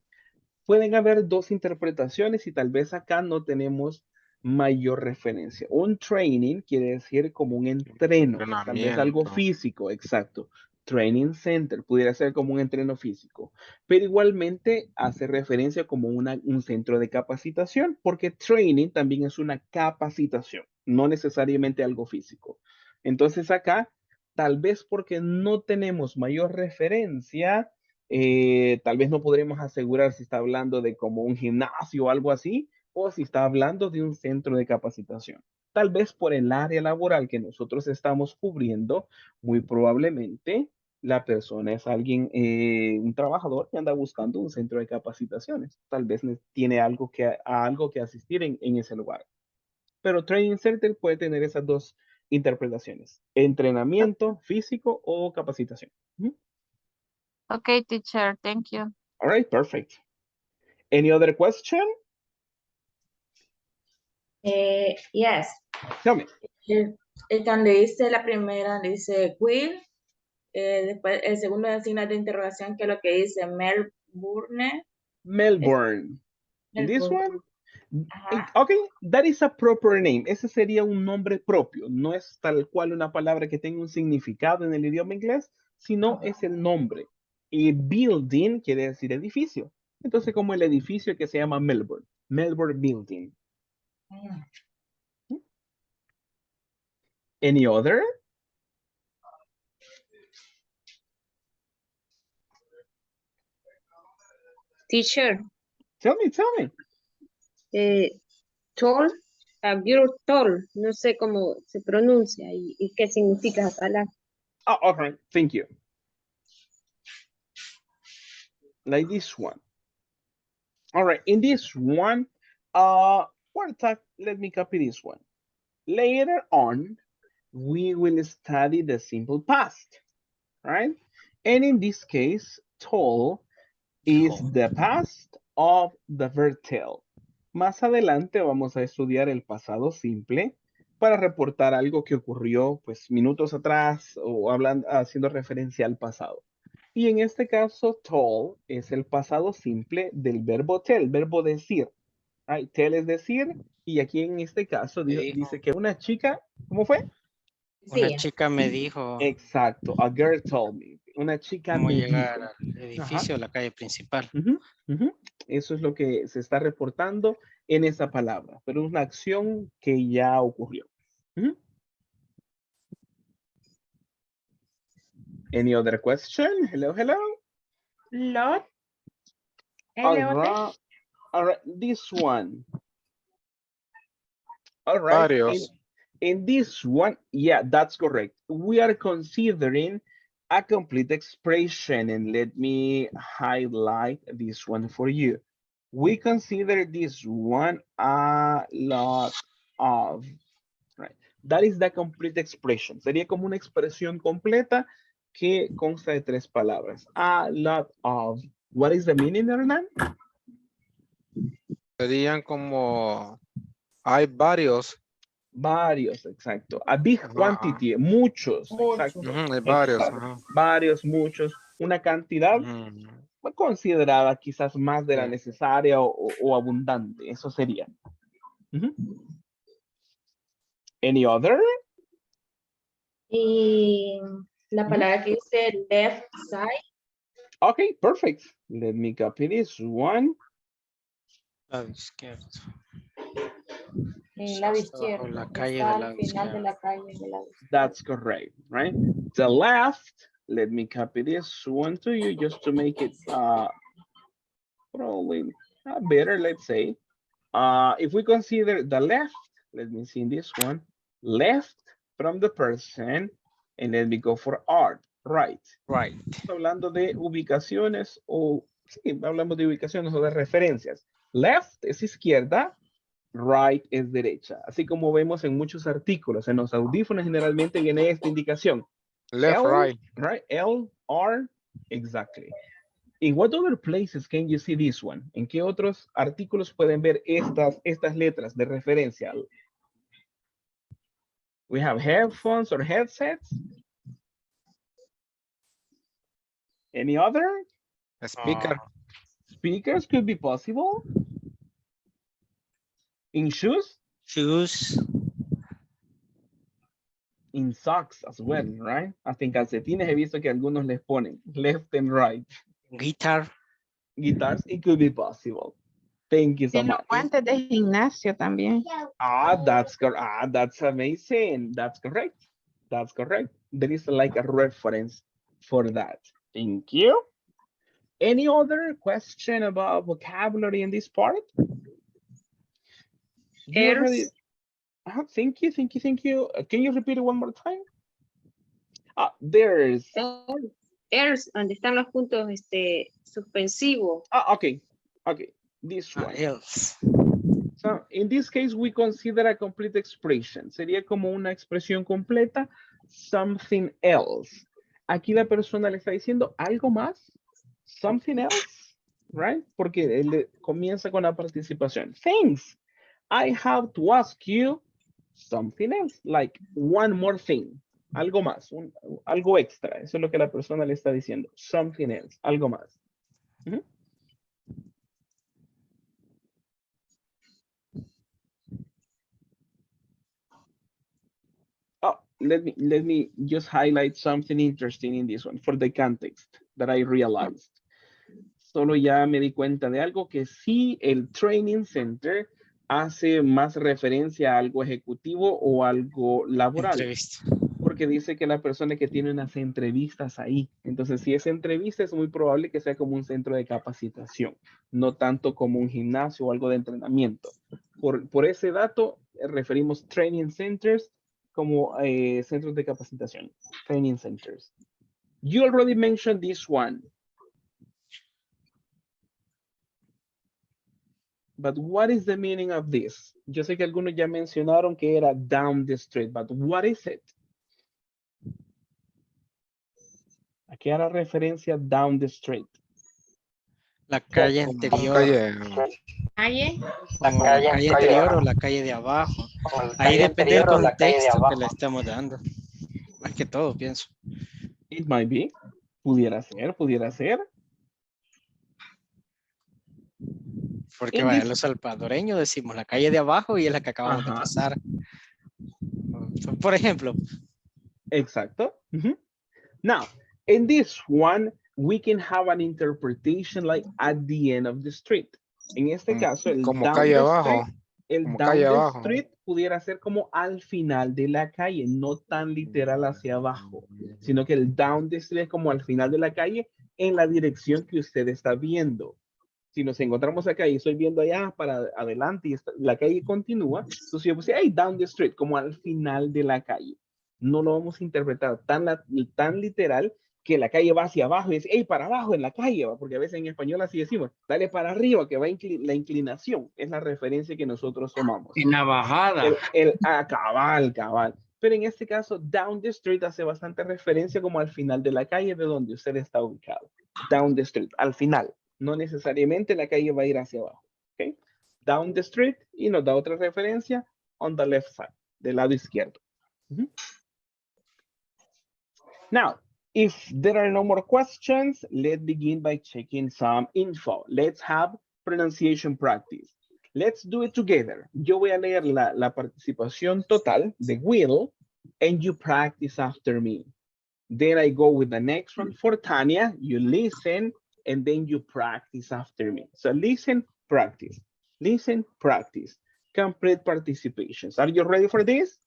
Pueden haber dos interpretaciones y tal vez acá no tenemos mayor referencia. Un training quiere decir como un entreno, tal vez algo Entrenamiento. físico, exacto. Training center pudiera ser como un entreno físico, pero igualmente hace referencia como un centro de capacitación, porque training también es una capacitación, no necesariamente algo físico. Entonces acá, tal vez porque no tenemos mayor referencia, tal vez no podremos asegurar si está hablando de como un gimnasio o algo así, o si está hablando de un centro de capacitación. Tal vez por el área laboral que nosotros estamos cubriendo, muy probablemente la persona es alguien, un trabajador que anda buscando un centro de capacitaciones. Tal vez tiene algo que asistir en ese lugar. Pero Training Center puede tener esas dos interpretaciones: entrenamiento físico o capacitación. Okay, teacher, thank you. All right, perfect. Any other question? Yes. Tell me. Cuando dice la primera, dice will, después el segundo es signo de interrogación, que es lo que dice Melbourne. Melbourne. In this one? Okay, that is a proper name. Ese sería un nombre propio. No es tal cual una palabra que tenga un significado en el idioma inglés, sino es el nombre. Y building quiere decir edificio. Entonces, como el edificio que se llama Melbourne. Melbourne Building. Any other? Teacher, Tell me. tall, you're tall, no sé cómo se pronuncia y qué significa esa palabra. Oh, all right, thank you. Like this one. All right, in this one, let me copy this one. Later on, we will study the simple past, right? And in this case, tall is the past of the verb tell. Más adelante vamos a estudiar el pasado simple para reportar algo que ocurrió pues minutos atrás o haciendo referencia al pasado. Y en este caso, tall es el pasado simple del verbo tell, verbo decir. Right? Tell es decir, y aquí en este caso dice que una chica, ¿cómo fue? Una chica me dijo Exacto, a girl told me. Una chica cómo me llegar dijo. al edificio, a la calle principal. Eso es lo que se está reportando en esa palabra, pero es una acción que ya ocurrió. Any other question? Hello. Lot. All right, this one. All right. Varios. In this one, yeah, that's correct. We are considering a complete expression, and let me highlight this one for you. We consider this one a lot of, right? That is the complete expression. Sería como una expresión completa que consta de tres palabras. A lot of. What is the meaning, Hernán? Serían como, hay varios. Varios, exacto. A big quantity, muchos, exacto. Hay varios. Varios, muchos. Una cantidad considerada quizás más de la necesaria o abundante. Eso sería. Any other? Y la palabra que dice left side. Okay, perfect. Let me copy this one. Lado izquierdo. El lado izquierdo. La calle Está del al lado final de izquierdo. la calle del lado izquierdo. That's correct, right? The left, let me copy this one to you just to make it probably better, let's say. If we consider the left, let me see in this one, left from the person, And let me go for art. Right. Right. Hablando de ubicaciones o, sí, hablamos de ubicaciones o de referencias. Left es izquierda, right es derecha. Así como vemos en muchos artículos, en los audífonos generalmente viene esta indicación. Left, L, right. L, R, exactly. In what other places can you see this one? ¿En qué otros artículos pueden ver estas letras de referencia? We have headphones or headsets. Any other? A speaker. Speakers could be possible. In shoes? Shoes. In socks as well, right? Hasta en calcetines he visto que algunos les ponen left and right. Guitar. Guitars, it could be possible. Thank you so En los much. guantes de gimnasio también. That's amazing. That's correct. That's correct. There is like a reference for that. Thank you. Any other question about vocabulary in this part? You already... Thank you. Can you repeat it one more time? There's... Else, donde están los puntos suspensivos. Okay. This one. Else. So, in this case, we consider a complete expression. Sería como una expresión completa, something else. Aquí la persona le está diciendo algo más, something else, right? Porque él comienza con la participación. Thanks. I have to ask you something else, like one more thing. Algo más, algo extra. Eso es lo que la persona le está diciendo. Something else, algo más. Let me just highlight something interesting in this one for the context that I realized. Solo ya me di cuenta de algo que sí el Training Center hace más referencia a algo ejecutivo o algo laboral. Entrevista. Porque dice que la persona que tiene unas entrevistas ahí. Entonces, si es entrevista, es muy probable que sea como un centro de capacitación, no tanto como un gimnasio o algo de entrenamiento. Por ese dato, referimos training centers como centros de capacitación, training centers. You already mentioned this one. But what is the meaning of this? Yo sé que algunos ya mencionaron que era down the street, but what is it? ¿A qué hará referencia down the street? La calle anterior. ¿Calle? Como la calle anterior o la calle de abajo. Ahí depende del contexto que le estamos dando. Más que todo, pienso. It might be. Pudiera ser. Porque vaya, los salvadoreños decimos la calle de abajo y es la que acabamos de pasar. Por ejemplo. Exacto. Now, in this one, we can have an interpretation like at the end of the street. En este caso, el como down calle the abajo. street, el como down calle the abajo. street pudiera ser como al final de la calle, no tan literal hacia abajo, sino que el down the street es como al final de la calle en la dirección que usted está viendo. Si nos encontramos acá y estoy viendo allá para adelante y la calle continúa, entonces yo puse, hey, down the street, como al final de la calle. No lo vamos a interpretar tan literal que la calle va hacia abajo y dice, hey, para abajo en la calle, porque a veces en español así decimos, dale para arriba, que va la inclinación, es la referencia que nosotros tomamos. En la bajada. Cabal. Pero en este caso, down the street hace bastante referencia como al final de la calle de donde usted está ubicado. Down the street, al final. No necesariamente la calle va a ir hacia abajo. ¿Okay? Down the street y nos da otra referencia on the left side, del lado izquierdo. Now, if there are no more questions, let's begin by checking some info. Let's have pronunciation practice. Let's do it together. Yo voy a leer la participación total de will, and you practice after me. Then I go with the next one for Tanya. You listen, and then you practice after me. So listen, practice. Listen, practice. Complete participations. Are you ready for this?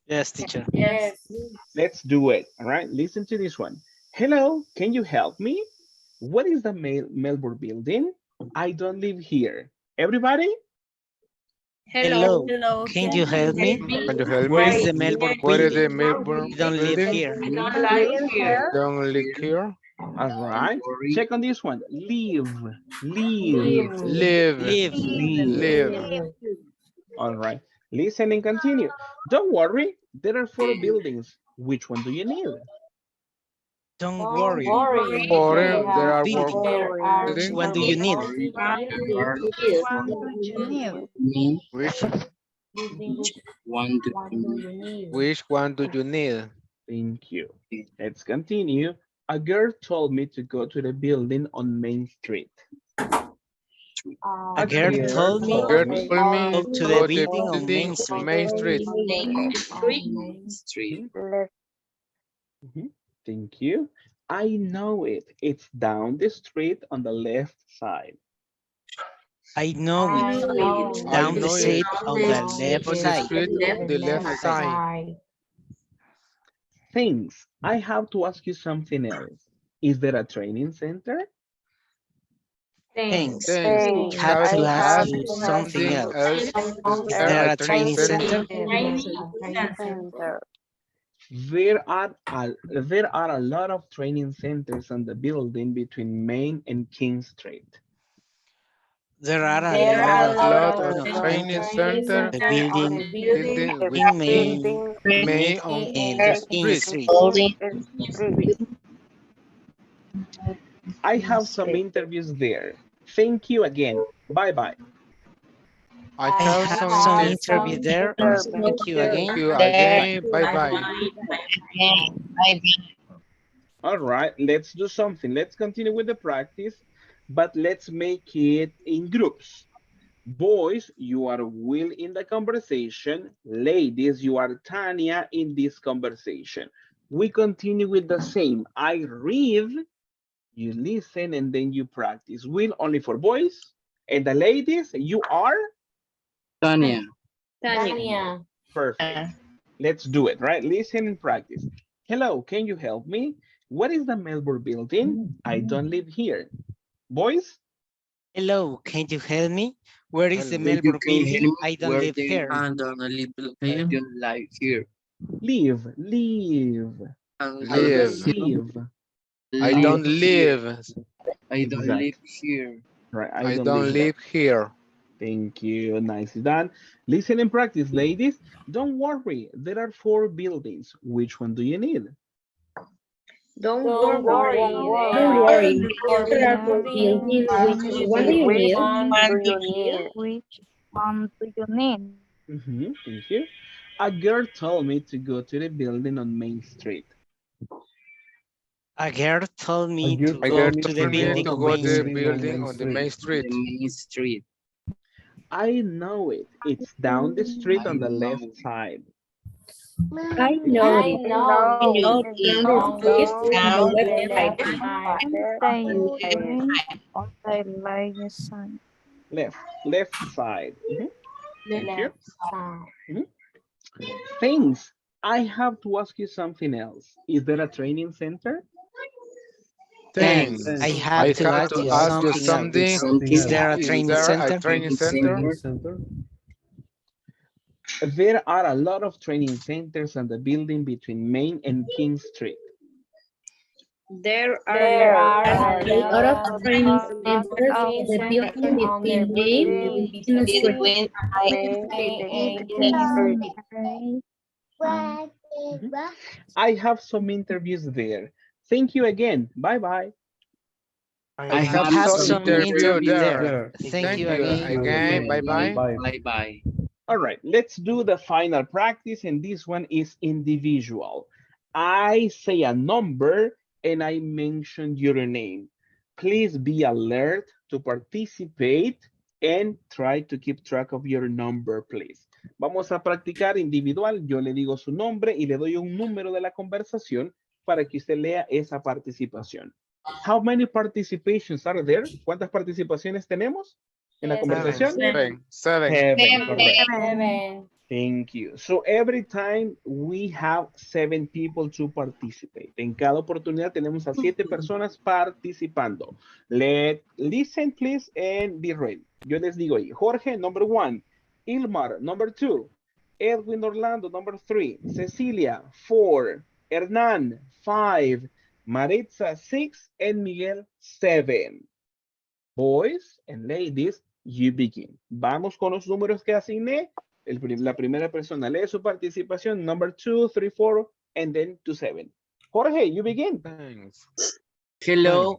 Yes, teacher. Yes. Let's do it. All right, listen to this one. Hello, can you help me? What is the Melbourne building? I don't live here. Everybody? Hello. Hello, Can you help me? Can you help Where me? is the Melbourne Where is building? the Melbourne I don't live building? here. Don't live here. All right. Check on this one. Leave. Leave. Live. Live. Live. All right. Listen and continue. Don't worry. There are 4 buildings. Which one do you need? Don't worry. Or there are Building. Which buildings. one do you need? Which One do you need? which one do you need? Thank you. Let's continue. A girl told me to go to the building on Main Street. A girl told me Girl told me go to to the go to the building on building Main on Street. Main Street. Thank you. I know it. It's down the street on the left side. I know it. It's I down the know street it. on the left On the side. street on the left side. Thanks. I have to ask you something else. Is there a training center? Thanks. Thanks. I have I to ask have you to have something Something else. else. Is Is there there a a training training center? center? center. There are a lot of training centers on the building between Main and King Street. There are a There lot are of a lot of training training centers on center the building building The in within Main building May on and the King street. Street. street. I have some interviews there. Thank you again. Bye-bye. I I have have some some inter. interview there. Thank you Thank again. you Bye bye. again. Bye bye. All right, let's do something. Let's continue with the practice, but let's make it in groups. Boys, you are Will in the conversation. Ladies, you are Tanya in this conversation. We continue with the same. I read, you listen, and then you practice. Will only for boys. And the ladies, you are? Tanya. Tanya. Perfect. Let's do it, right? Listen and practice. Hello, can you help me? What is the Melbourne building? I don't live here. Boys? Hello, can you help me? Where is the Hello. Melbourne building? I don't Where live they here. and on a little I don't live here. Leave, leave. And I don't Live. live. I don't here. live. I don't live Exactly. here. Right, I I don't live don't here. live here. Thank you, nicely done. Listen and practice, ladies. Don't worry, there are 4 buildings. Which one do you need? Don't Don't worry. worry. There are 4 buildings. Which one do you Which need? one do you need? Which one do you need? Thank you. A girl told me to go to the building on Main Street. A girl told me to A go girl to the told me building to on go Main to the Street. building on the main street. The main street. I know it. It's down the street on the left side. I know I it. know Down the street on the left side. On the left side. Left side. Thank you. Left side. Thanks. I have to ask you something else. Is there a training center? Thanks. Thanks. I I have to have ask to you ask you something something. else. Is there a Is training there a center? training center? There are a lot of training centers on the building between Main and King Street. There There are are a lot of training centers training in the centers building on the between Main building and King Street. between Main and King Street. I have some interviews there. Thank you again. Bye-bye. I have some interview there. Thank Thank you you again. again. Bye bye. Bye bye. All right, let's do the final practice, and this one is individual. I say a number and I mention your name. Please be alert to participate and try to keep track of your number, please. Vamos a practicar individual. Yo le digo su nombre y le doy un número de la conversación para que usted lea esa participación. How many participations are there? ¿Cuántas participaciones tenemos en la conversación? Seven. Correct. Thank you. So every time we have 7 people to participate. En cada oportunidad tenemos a 7 personas participando. Listen please and be ready. Yo les digo ahí, Jorge, number 1. Ilmar, number 2. Edwin Orlando, number 3. Cecilia, 4. Hernan, 5. Maritza, 6. And Miguel, 7. Boys and ladies, you begin. Vamos con los números que asigné. La primera persona lee su participación. Number 2, 3, 4, and then to 7. Jorge, you begin. Thanks. Hello,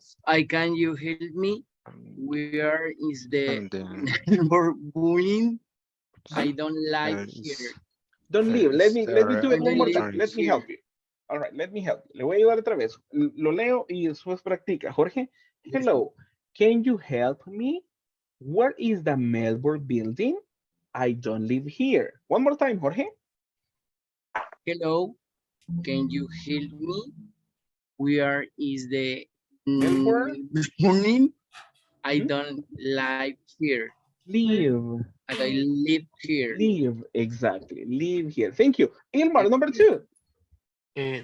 can you help me? Where is the number bullying? I don't like here. Don't leave. Let me do it one more time. Let me help you. All right, let me help you. Le voy a ayudar otra vez. Lo leo y después practica. Jorge, hello. Can you help me? Where is the Melbourne building? I don't live here. One more time, Jorge. Hello, can you help me? Where is the Melbourne building? I don't live here. Live. I live here. Live, exactly. Live here. Thank you. Ilmar, number 2.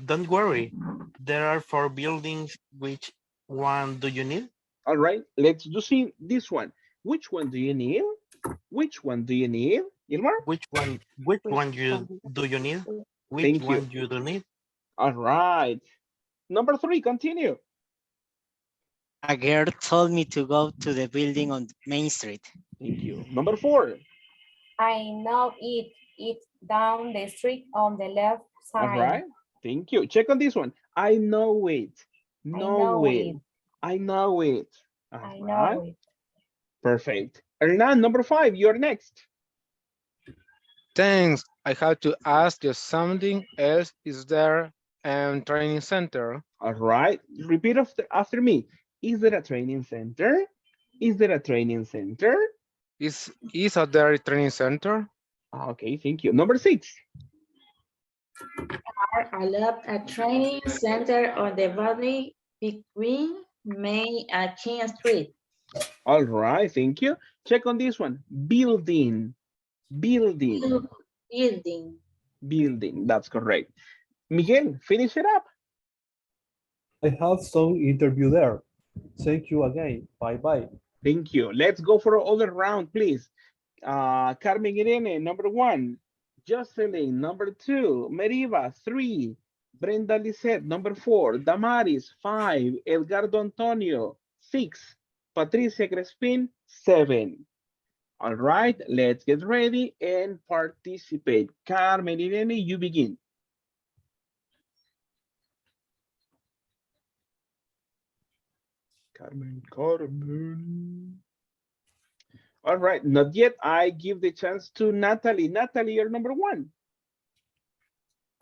Don't worry. There are 4 buildings. Which one do you need? All right, let's do this one. Which one do you need? Which one do you need? Ilmar? Which one do you need? Which one you do need? All right. Number 3, continue. A girl told me to go to the building on Main Street. Thank you. Number 4. I know it. It's down the street on the left side. All right. Thank you. Check on this one. I know it. Know it. I know it. All right. Perfect. Hernan, number 5, you're next. Thanks. I have to ask you something else. Is there a training center? All right. Repeat after me. Is there a training center? Is there a training center? Is there a training center? Okay, thank you. Number 6. I love a training center on the valley between Main and King Street. All right, thank you. Check on this one. Building. Building. Building. Building. That's correct. Miguel, finish it up. I have some interview there. Thank you again. Bye-bye. Thank you. Let's go for another round, please. Carmen Irene, number 1. Jocelyn, number 2. Meriva, 3. Brenda Lisette, number 4. Damaris, 5. Edgardo Antonio, 6. Patricia Crespin, 7. All right, let's get ready and participate. Carmen Irene, you begin. Carmen. All right, not yet. I give the chance to Natalie. Natalie, you're number 1.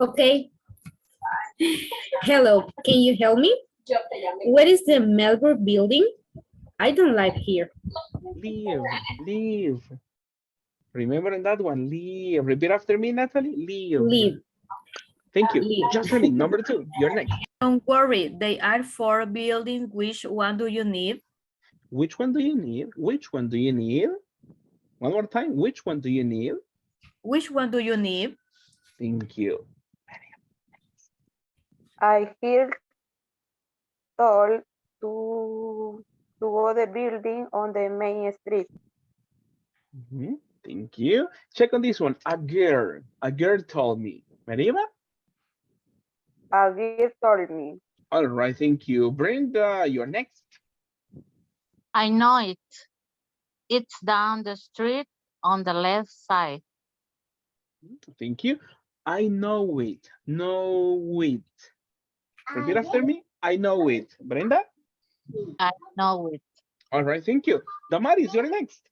Okay. Hello, can you help me? Where is the Melbourne building? I don't live here. Leave. Remember that one, leave. Repeat after me, Natalie. Leave. Thank you. Leave. Jocelyn, number 2, you're next. Don't worry, they are 4 buildings. Which one do you need? Which one do you need? Which one do you need? One more time. Which one do you need? Which one do you need? Thank you. I feel told to go the building on the main street. Thank you. Check on this one. A girl told me. Mariva? A girl told me. All right, thank you. Brenda, you're next. I know it. It's down the street on the left side. Thank you. I know it. Know it. Repeat after me. I know it. Brenda? I know it. All right, thank you. Damaris, you're next.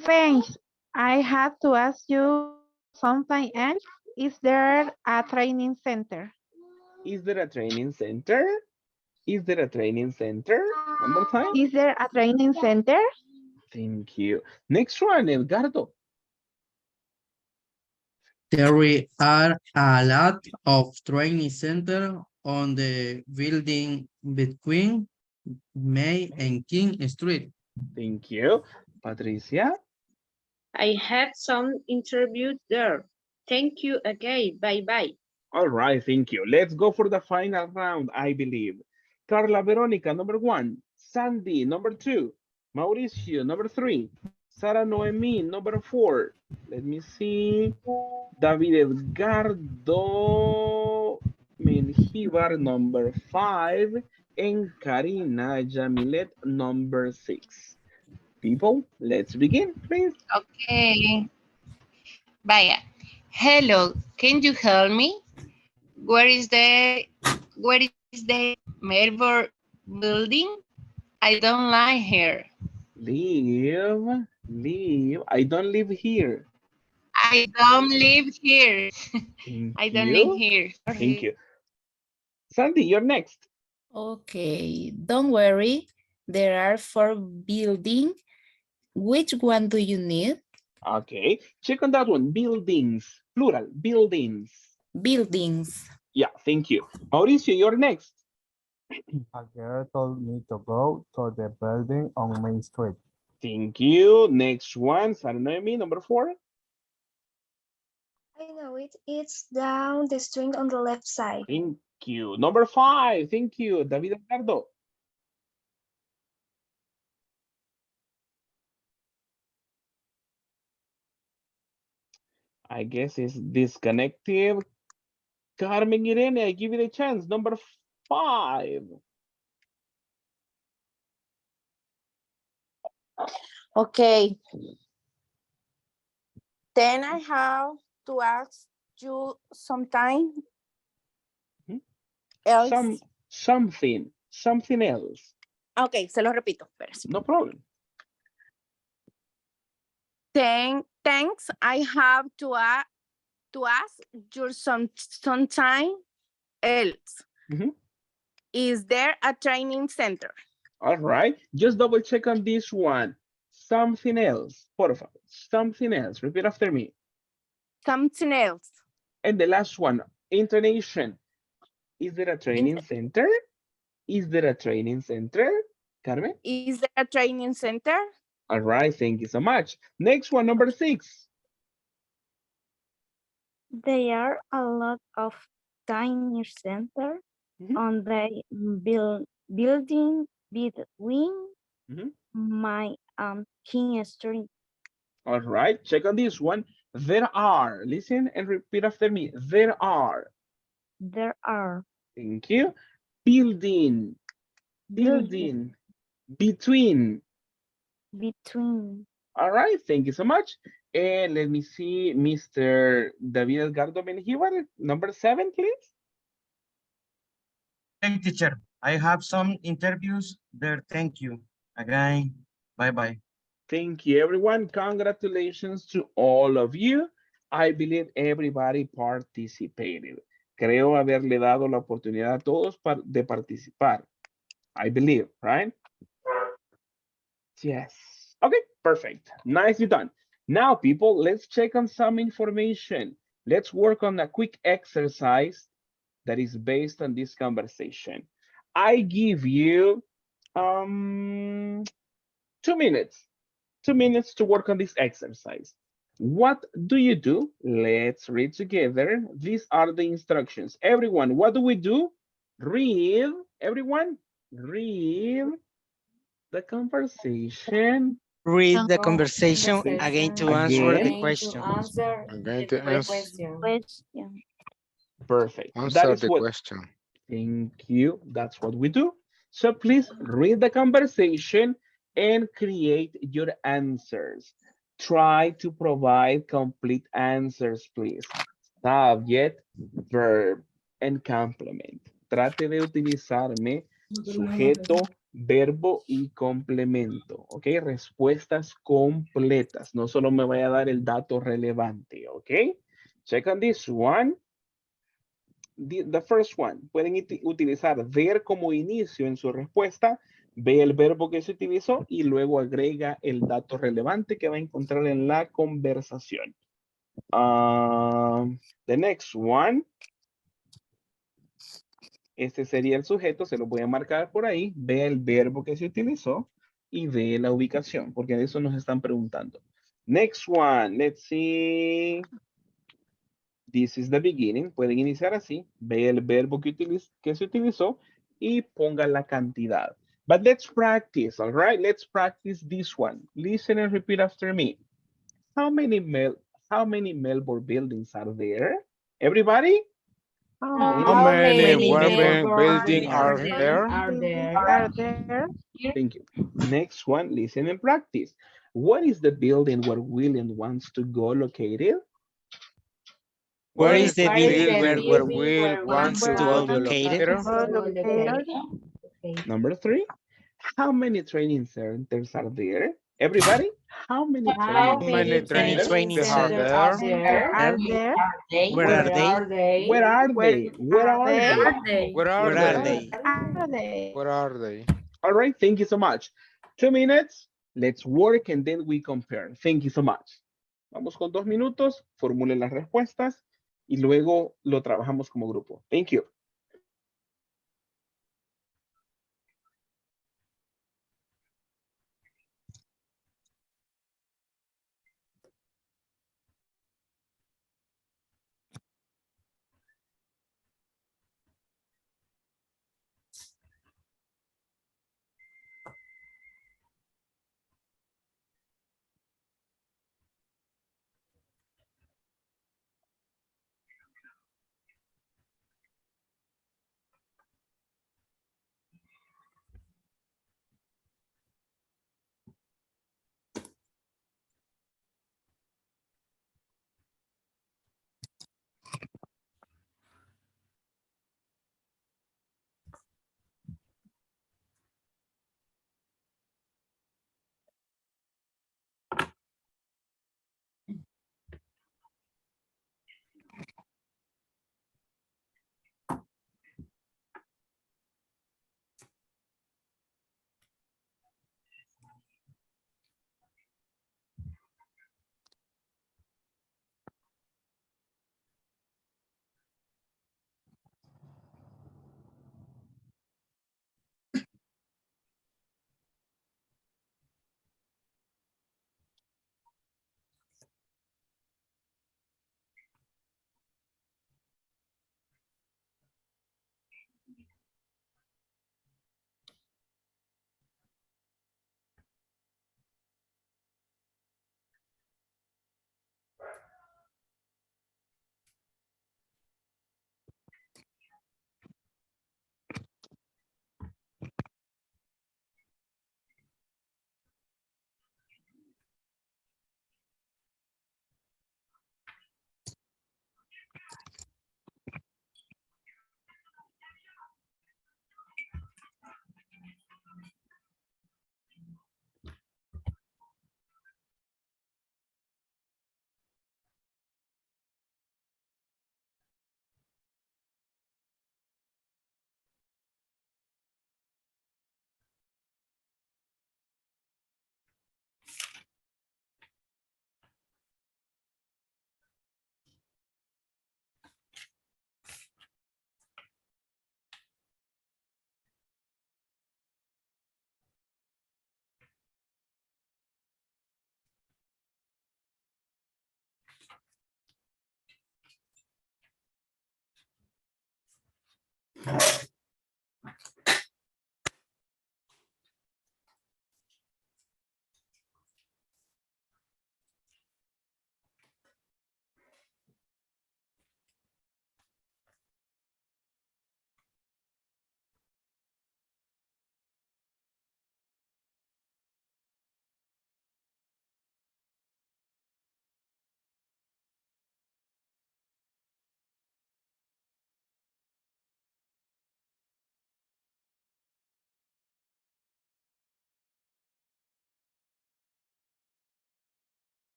Thanks. I have to ask you something else. Is there a training center? Is there a training center? Is there a training center? One more time. Is there a training center? Thank you. Next one, Edgardo. There are a lot of training centers on the building between May and King Street. Thank you. Patricia? I had some interviews there. Thank you again. Bye-bye. All right, thank you. Let's go for the final round, I believe. Carla Veronica, number 1. Sandy, number 2. Mauricio, number 3. Sara Noemi, number 4. Let me see. David Edgardo Menjivar, number 5. And Karina Jamilet, number 6. People, let's begin, please. Okay. Vaya. Hello, can you help me? Where is the Melbourne building? I don't like here. Leave. I don't live here. I don't live here. Thank I don't live you. here. Thank Sorry. you. Sandy, you're next. Okay, don't worry. There are 4 buildings. Which one do you need? Okay, check on that one. Buildings, plural, buildings. Buildings. Yeah, thank you. Mauricio, you're next. A girl told me to go to the building on Main Street. Thank you. Next one, Sarah Noemi, number 4. I know it. It's down the street on the left side. Thank you. Number 5, thank you. David Ricardo. I guess it's disconnected. Carmen Irene, I give you the chance. Number 5. Okay. Then I have to ask you sometime else. Something else. Okay, se lo repito. Espérese. No problem. Thanks. I have to ask you sometime else. Is there a training center? All right. Just double check on this one. Something else. Por favor. Something else. Repeat after me. Something else. And the last one, intonation. Is there a training center? Is there a training center? Carmen? Is there a training center? All right, thank you so much. Next one, number 6. There are a lot of tiny centers on the building between my King Street. All right, check on this one. There are, listen and repeat after me. There are. There are. Thank you. Building. Between. All right, thank you so much. And let me see, Mr. David Edgardo Menjivar, number 7, please. Hey, teacher, I have some interviews there. Thank you. Again, bye-bye. Thank you, everyone. Congratulations to all of you. I believe everybody participated. Creo haberle dado la oportunidad a todos de participar. I believe, right? Yes. Okay, perfect. Nicely done. Now, people, let's check on some information. Let's work on a quick exercise that is based on this conversation. I give you 2 minutes. 2 minutes to work on this exercise. What do you do? Let's read together. These are the instructions. Everyone, what do we do? Read. Everyone, read the conversation. Read the conversation again to answer the question. Again to answer. Perfect. That Answer is the what. question. Thank you. That's what we do. So please read the conversation and create your answers. Try to provide complete answers, please. Subject, verb, and complement. Trate de utilizarme sujeto, verbo y complemento. ¿Ok? Respuestas completas. No solo me vaya a dar el dato relevante. ¿Ok? Check on this one. The first one, pueden utilizar there como inicio en su respuesta, ve el verbo que se utilizó y luego agrega el dato relevante que va a encontrar en la conversación. The next one. Este sería el sujeto, se lo voy a marcar por ahí, ve el verbo que se utilizó y ve la ubicación, porque de eso nos están preguntando. Next one, let's see. This is the beginning. Pueden iniciar así. Ve el verbo que se utilizó y ponga la cantidad. But let's practice, all right? Let's practice this one. Listen and repeat after me. How many Melbourne buildings are there? Everybody? How How How many many many Melbourne Melbourne Melbourne buildings are buildings there? are buildings there? are there? Thank you. Next one, listen and practice. What is the building where William wants to go located? Where Where is is the the Where is the building building where where building we Will where wants wants to to Wilbur go go wants located? located? to go Located? located? Number three, how many training centers are there? Everybody, how many How training How many many Many training centers training training centers are centers centers are there? Center there? are there? where Where are Where they? are they? where are Where they? Where are are they? Are they? they? Where are Where are they? Where they? are they? Where are they? All right, thank you so much. 2 minutes, let's work and then we compare. Thank you so much. Vamos con 2 minutos, formulen las respuestas y luego lo trabajamos como grupo. Thank you.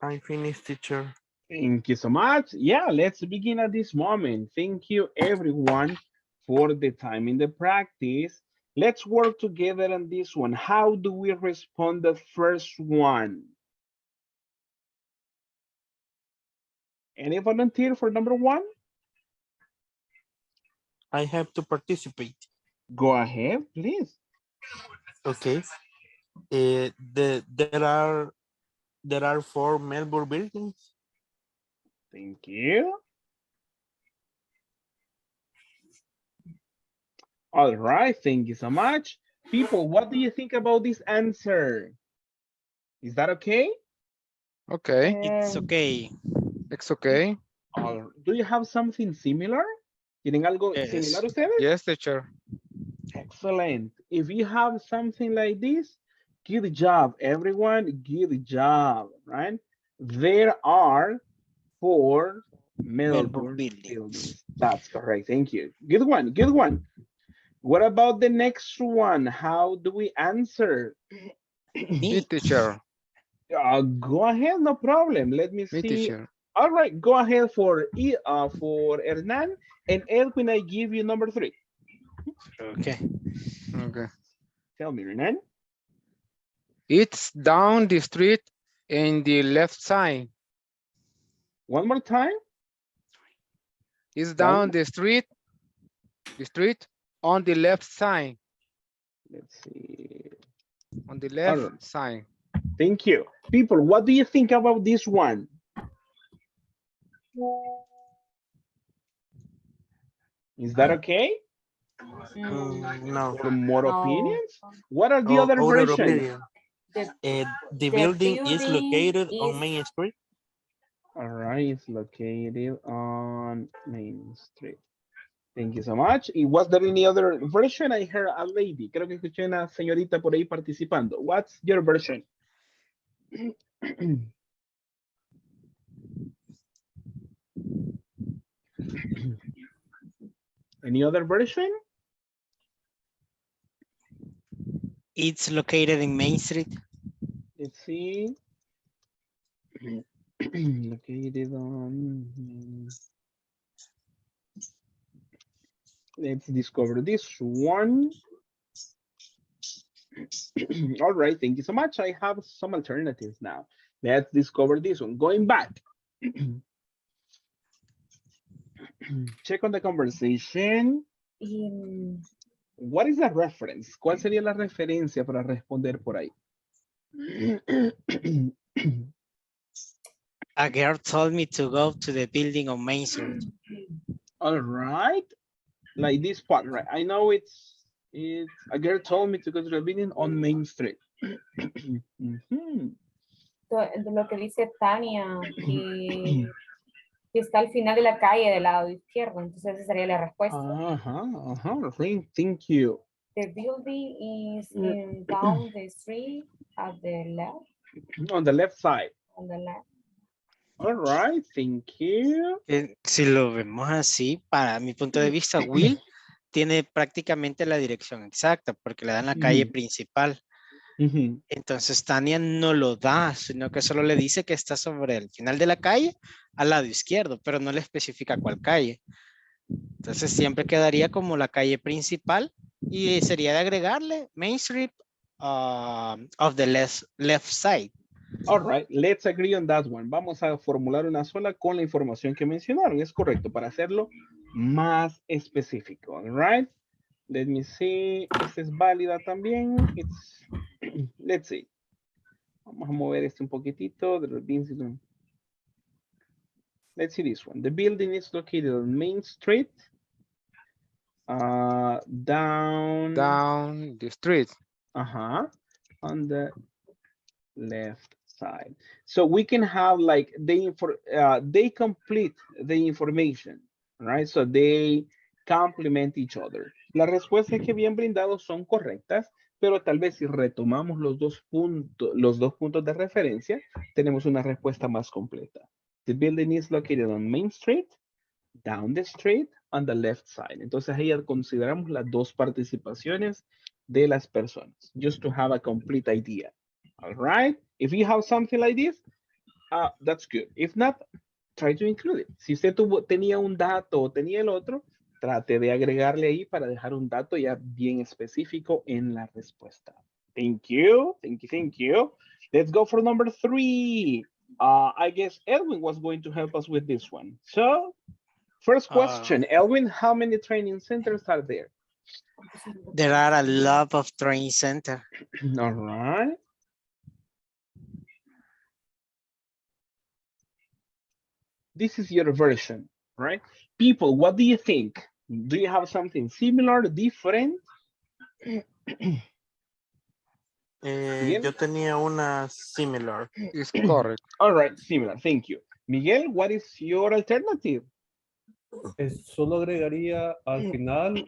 I finished, teacher. Thank you so much. Yeah, let's begin at this moment. Thank you everyone for the time in the practice. Let's work together on this one. How do we respond the first one? Any volunteer for number 1? I have to participate. Go ahead, please. Okay. There are 4 Melbourne buildings. Thank you. All right, thank you so much. People, what do you think about this answer? Is that okay? Okay. It's okay. It's okay. Do you have something similar? ¿Tienen algo Yes. similar ustedes? Yes, teacher. Excellent. If you have something like this, good job, everyone. Good job, right? There are 4 Melbourne buildings. That's correct. Thank you. Good one. Good one. What about the next one? How do we answer? Me, teacher. Go ahead, no problem. Let me Me, see. teacher. All right, go ahead for Hernan, and Edwin, I give you number 3. Okay. Okay. Tell me, Hernan. It's down the street in the left side. One more time. It's down the street on the left side. Let's see. On the left side. Thank you. People, what do you think about this one? Is that okay? No. Or more No. opinions? What are the other Other versions? opinion. The building is located on is- Main Street. All right, it's located on Main Street. Thank you so much. ¿Y was there any other version? I heard a lady. Creo que escuché una señorita por ahí participando. What's your version? Any other version? It's located in Main Street. Let's see. Located on. Let's discover this one. All right, thank you so much. I have some alternatives now. Let's discover this one. Going back. Check on the conversation. What is the reference? ¿Cuál sería la referencia para responder por ahí? A girl told me to go to the building on Main Street. All right. Like this part, right? I know it's a girl told me to go to the building on Main Street. Lo que dice Tania, que está al final de la calle del lado izquierdo, entonces esa sería la respuesta. Thank you. The building is down the street at the left. On the left side. On the left. All right, thank you. Si lo vemos así, para mi punto de vista, Will tiene prácticamente la dirección exacta porque le dan la calle principal. Entonces Tania no lo da, sino que solo le dice que está sobre el final de la calle al lado izquierdo, pero no le especifica cuál calle. Entonces siempre quedaría como la calle principal y sería de agregarle Main Street of the left side. All right, let's agree on that one. Vamos a formular una sola con la información que mencionaron. Es correcto, para hacerlo más específico. All right, let me see. Esta es válida también. Let's see. Vamos a mover este un poquitito. Let's see this one. The building is located on Main Street. Down the street. On the left side. So we can have like they complete the information, right? So they complement each other. Las respuestas que bien brindados son correctas, pero tal vez si retomamos los dos puntos de referencia, tenemos una respuesta más completa. The building is located on Main Street, down the street, on the left side. Entonces ahí consideramos las dos participaciones de las personas, just to have a complete idea. All right. If you have something like this, that's good. If not, try to include it. Si usted tenía un dato o tenía el otro, trate de agregarle ahí para dejar un dato ya bien específico en la respuesta. Thank you. Thank you. Thank you. Let's go for number 3. I guess Edwin was going to help us with this one. So, first question, Edwin, how many training centers are there? There are a lot of training center. All right. This is your version, right? People, what do you think? Do you have something similar, different? Yo tenía una similar. It's correct. All right, similar, thank you. Miguel, what is your alternative? Solo agregaría al final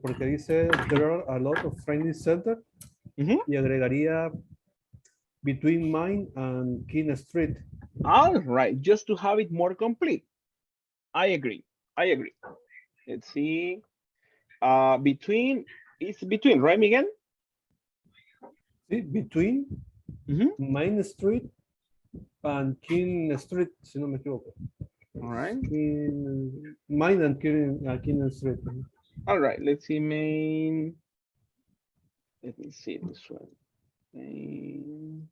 porque dice there are a lot of training center y agregaría between mine and King Street. All right, just to have it more complete. I agree. Let's see. It's between, right, Miguel? Sí, between Main Street and King Street, si no me equivoco. All right. Main and King Street. All right, let's see, main. Let me see this one. Main.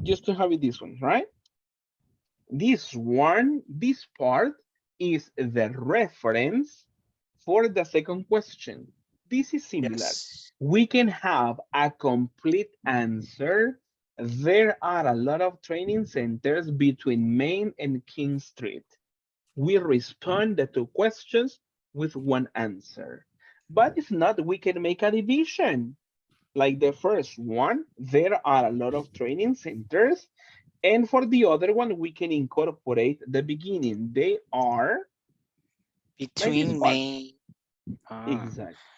Just to have it this one, right? This part is the reference for the second question. This is similar. Yes. We can have a complete answer. There are a lot of training centers between Main and King Street. We respond the two questions with one answer. But if not, we can make a division. Like the first one, there are a lot of training centers. And for the other one, we can incorporate the beginning. They are between Main.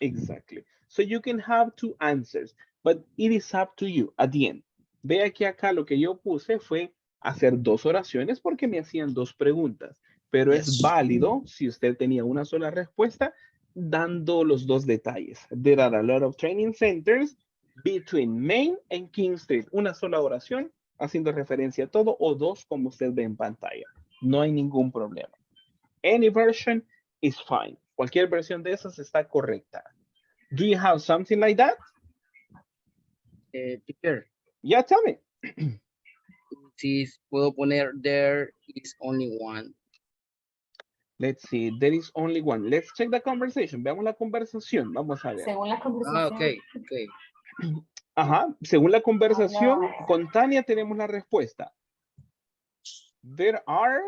Exactly. So you can have two answers, but it is up to you at the end. Vea que acá lo que yo puse fue hacer dos oraciones porque me hacían dos preguntas, pero es válido si usted tenía una sola respuesta dando los dos detalles. There are a lot of training centers between Main and King Street. Una sola oración haciendo referencia a todo o dos como usted ve en pantalla. No hay ningún problema. Any version is fine. Cualquier versión de esas está correcta. Do you have something like that? Teacher. Yeah, tell me. Si puedo poner there is only one. Let's see, there is only one. Let's check the conversation. Veamos la conversación. Vamos a ver. Según la conversación. Okay. Ajá, según la conversación, con Tania tenemos la respuesta. There are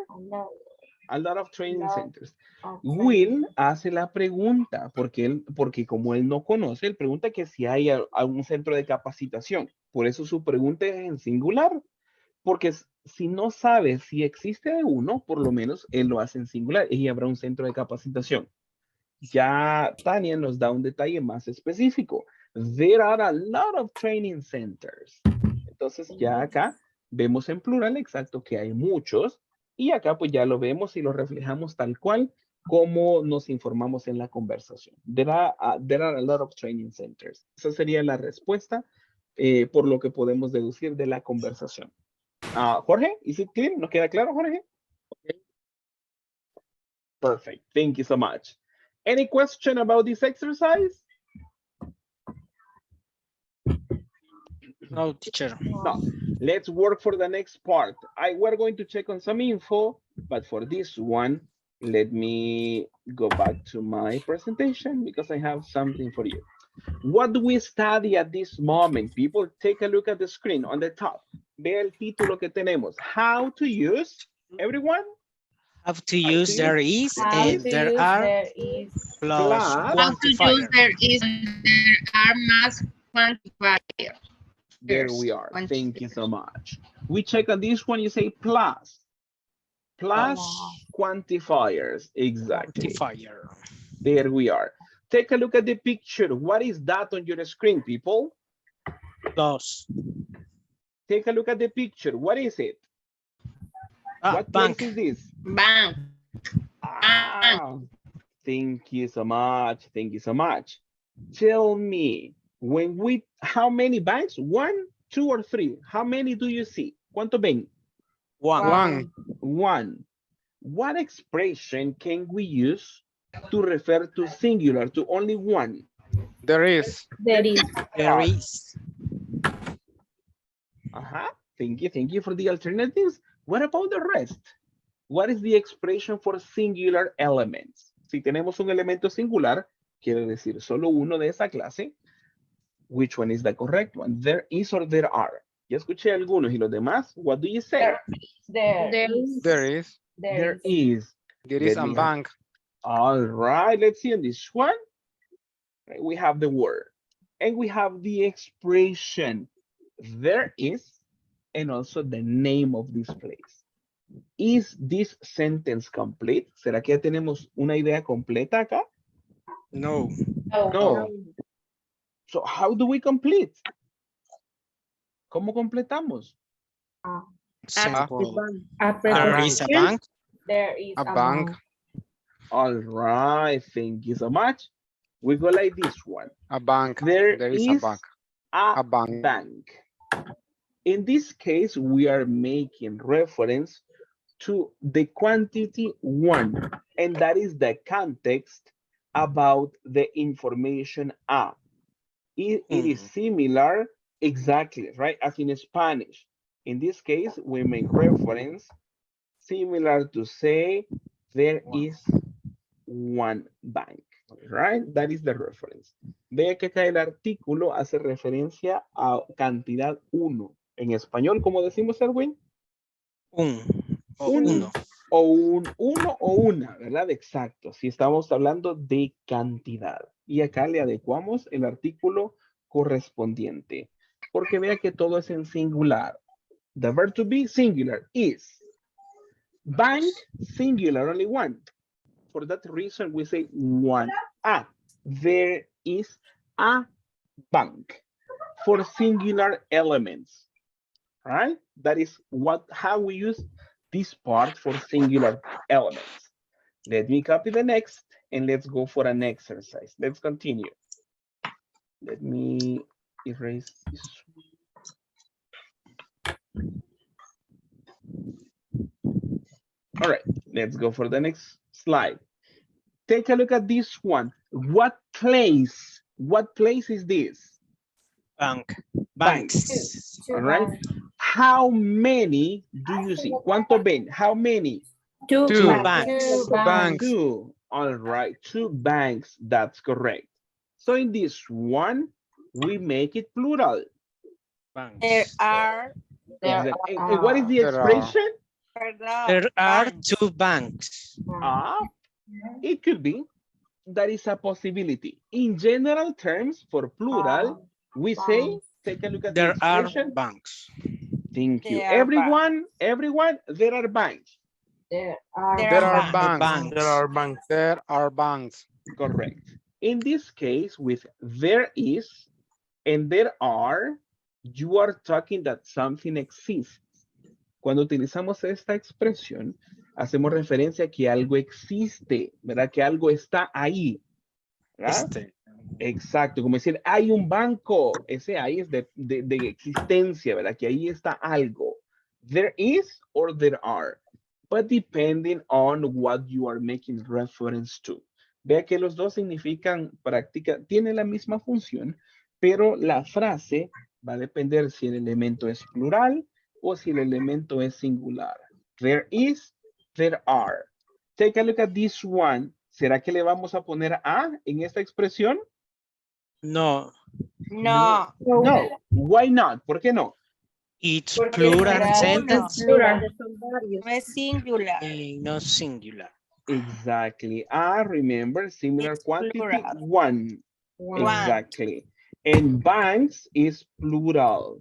a lot of training centers. Will hace la pregunta, porque como él no conoce, él pregunta que si hay algún centro de capacitación. Por eso su pregunta es en singular. Porque si no sabe si existe uno, por lo menos él lo hace en singular y habrá un centro de capacitación. Ya Tania nos da un detalle más específico. There are a lot of training centers. Entonces ya acá vemos en plural exacto que hay muchos y acá pues ya lo vemos y lo reflejamos tal cual como nos informamos en la conversación. There are a lot of training centers. Esa sería la respuesta por lo que podemos deducir de la conversación. Jorge, is it clear? ¿Nos queda claro, Jorge? Okay. Perfect. Thank you so much. Any question about this exercise? No, teacher. No. Let's work for the next part. We're going to check on some info, but for this one, let me go back to my presentation because I have something for you. What do we study at this moment? People, take a look at the screen on the top. Ve el título que tenemos. How to use, everyone? How to use there is and there are plus quantifier. How to use there is and there are mass quantifier. There we are. Thank you so much. We check on this one, you say plus. Plus quantifiers. Exactly. Quantifier. There we are. Take a look at the picture. What is that on your screen, people? Plus. Take a look at the picture. What is it? What bank. place is this? Bank. Thank you so much. Thank you so much. Tell me, how many banks? 1, 2, or 3? How many do you see? ¿Cuánto ven? One. What expression can we use to refer to singular, to only one? There is. There is. There is. Thank you for the alternatives. What about the rest? What is the expression for singular elements? Si tenemos un elemento singular, quiere decir solo uno de esa clase. Which one is the correct one? There is or there are. Ya escuché algunos y los demás. What do you say? There is. There is. There is Let a me- bank. All right, let's see on this one. We have the word and we have the expression. There is, and also the name of this place. Is this sentence complete? ¿Será que ya tenemos una idea completa acá? No. No. So how do we complete? ¿Cómo completamos? Simple. A There is a bank. There is A bank. All right, thank you so much. We go like this one. A bank. There is is a bank. a bank. bank. In this case, we are making reference to the quantity one, and that is the context about the information a. It is similar, exactly, right, as in Spanish. In this case, we make reference similar to say there is one bank, right? That is the reference. Vea que acá el artículo hace referencia a cantidad 1. En español, ¿cómo decimos, Erwin? Uno. Uno o una, ¿verdad? Exacto. Si estamos hablando de cantidad. Y acá le adecuamos el artículo correspondiente. Porque vea que todo es en singular. The verb to be singular is. Bank, singular, only one. For that reason, we say one. There is a bank. For singular elements, right? That is how we use this part for singular elements. Let me copy the next and let's go for an exercise. Let's continue. Let me erase this. All right, let's go for the next slide. Take a look at this one. What place is this? Bank. Banks. All right. How many do you see? ¿Cuánto ven? How many? Two banks. Two. All right, 2 banks. That's correct. So in this one, we make it plural. Banks. There are. Exactly. And what is the expression? There are 2 banks. It could be. That is a possibility. In general terms, for plural, we say, take a look at There the are expression. banks. Thank you. There are Everyone, there are banks. There There are banks. There are banks. There are banks. Correct. In this case, with there is and there are, you are talking that something exists. Cuando utilizamos esta expresión, hacemos referencia a que algo existe, ¿verdad? Que algo está ahí, ¿verdad? Exacto, como decir, hay un banco, ese ahí es de existencia, ¿verdad? Que ahí está algo. There is or there are, but depending on what you are making reference to. Vea que los dos significan práctica, tienen la misma función, pero la frase va a depender si el elemento es plural o si el elemento es singular. There is, there are. Take a look at this one. ¿Será que le vamos a poner a en esta expresión? No. No. Why not? ¿Por qué no? It's plural sentence. No es singular. No singular. Exactly. Remember, similar It's quantity, plural. one. Exactly. And banks is plural.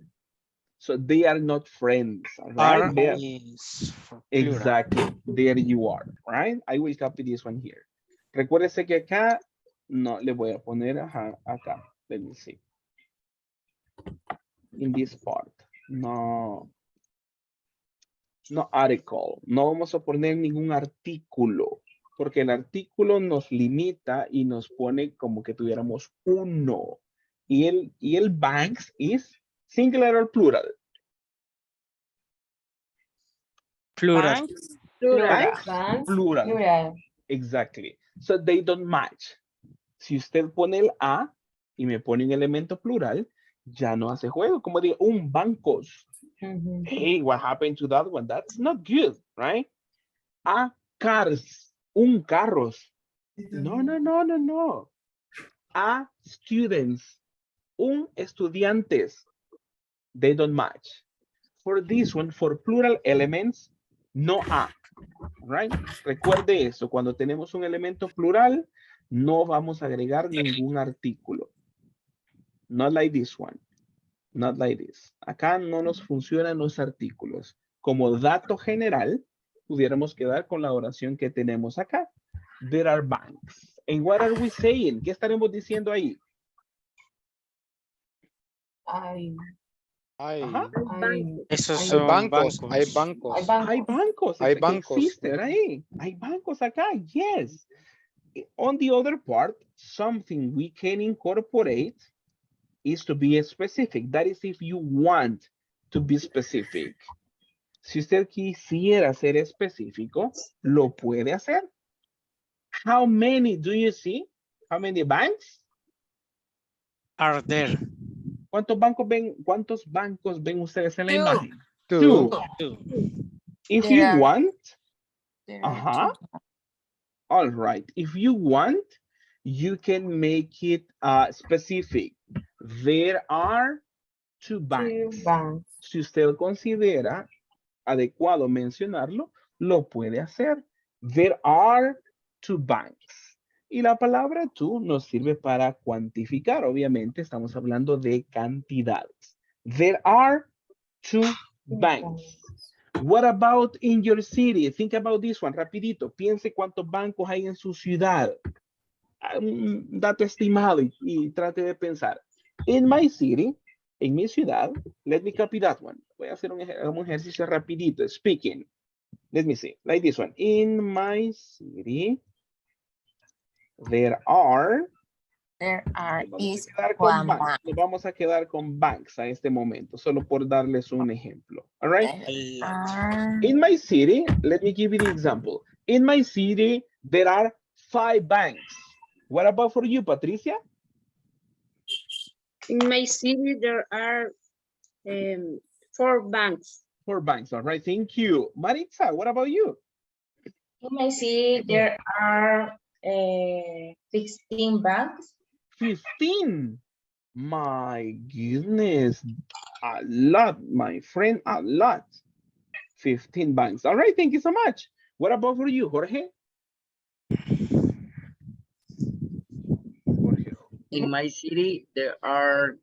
So they are not friends, right? Is for plural. Exactly. There you are, right? I will copy this one here. Recuérdese que acá, no, le voy a poner acá. Let me see. In this part. No article. No vamos a poner ningún artículo, porque el artículo nos limita y nos pone como que tuviéramos uno. Y el banks is singular or plural. Plural. Banks, plural. Exactly. So they don't match. Si usted pone el a y me pone un elemento plural, ya no hace juego. Como digo, un bancos. Hey, what happened to that one? That's not good, right? A cars, un carros. No, no, no, no, no. A students, un estudiantes. They don't match. For this one, for plural elements, no a, right? Recuerde eso, cuando tenemos un elemento plural, no vamos a agregar ningún artículo. Not like this one. Not like this. Acá no nos funcionan los artículos. Como dato general, pudiéramos quedar con la oración que tenemos acá. There are banks. And what are we saying? ¿Qué estaremos diciendo ahí? Esos Hay son bancos, bancos. hay bancos. Hay bancos. Hay que bancos. existen ahí. Hay bancos acá. Yes. On the other part, something we can incorporate is to be specific. That is if you want to be specific. Si usted quisiera ser específico, lo puede hacer. How many do you see? How many banks? Are there? ¿Cuántos bancos ven ustedes en la imagen? Two. If There you are- want, there are two. all right. If you want, you can make it specific. There are two banks. Si usted considera adecuado mencionarlo, lo puede hacer. There are two banks. Y la palabra two nos sirve para cuantificar. Obviamente estamos hablando de cantidades. There are two banks. What about in your city? Think about this one, rapidito. Piense cuántos bancos hay en su ciudad. Un dato estimado y trate de pensar. In my city, en mi ciudad, let me copy that one. Voy a hacer un ejercicio rapidito. Speaking. Let me see. Like this one. In my city, there are is one bank. Nos vamos a quedar con banks a este momento, solo por darles un ejemplo. All right. In my city, let me give you the example. In my city, there are 5 banks. What about for you, Patricia? In my city, there are 4 banks. 4 banks. All right. Thank you. Maritza, what about you? In my city, there are 16 banks. 15. My goodness. A lot, my friend, a lot. 15 banks. All right. Thank you so much. What about for you, Jorge? In my city, there are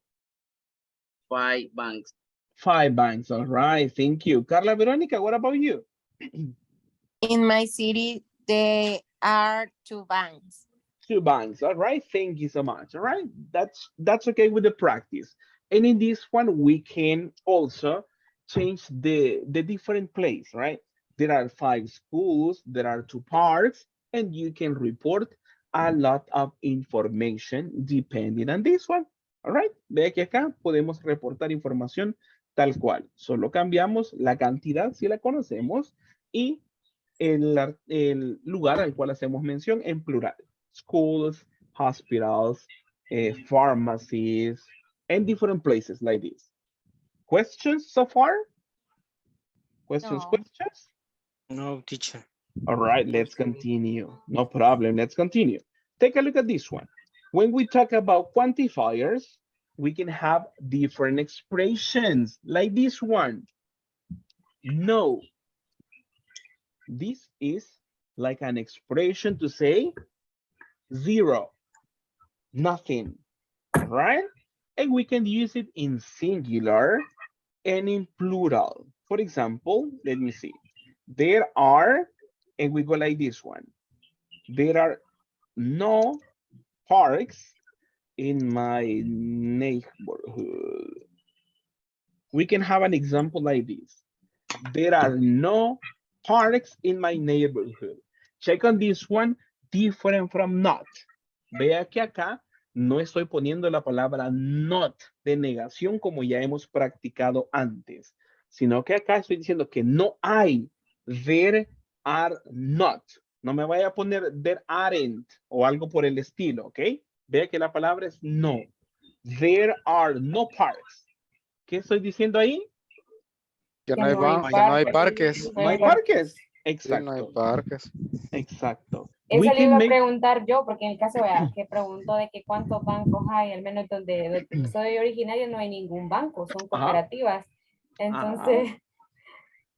5 banks. 5 banks. All right. Thank you. Carla Veronica, what about you? In my city, there are 2 banks. 2 banks. All right. Thank you so much. All right. That's okay with the practice. And in this one, we can also change the different place, right? There are 5 schools, there are 2 parks, and you can report a lot of information depending on this one. All right. Ve que acá podemos reportar información tal cual. Solo cambiamos la cantidad si la conocemos y el lugar al cual hacemos mención en plural. Schools, hospitals, pharmacies, and different places like this. Questions so far? Questions? No, teacher. All right, let's continue. No problem, let's continue. Take a look at this one. When we talk about quantifiers, we can have different expressions like this one. No. This is like an expression to say 0, nothing, right? And we can use it in singular and in plural. For example, let me see. There are, and we go like this one. There are no parks in my neighborhood. We can have an example like this. There are no parks in my neighborhood. Check on this one, different from not. Vea que acá no estoy poniendo la palabra not de negación como ya hemos practicado antes, sino que acá estoy diciendo que no hay. There are not. No me vaya a poner there aren't o algo por el estilo, ¿ok? Vea que la palabra es no. There are no parks. ¿Qué estoy diciendo ahí? Que no hay, no hay que no hay parques. parques. No hay parques. Sí, no hay Exacto. parques. Exacto. Eso We le can iba a make. preguntar yo, porque en el caso vea, que pregunto de que cuántos bancos hay, al menos donde soy originario no hay ningún banco, son Ajá. cooperativas. Entonces,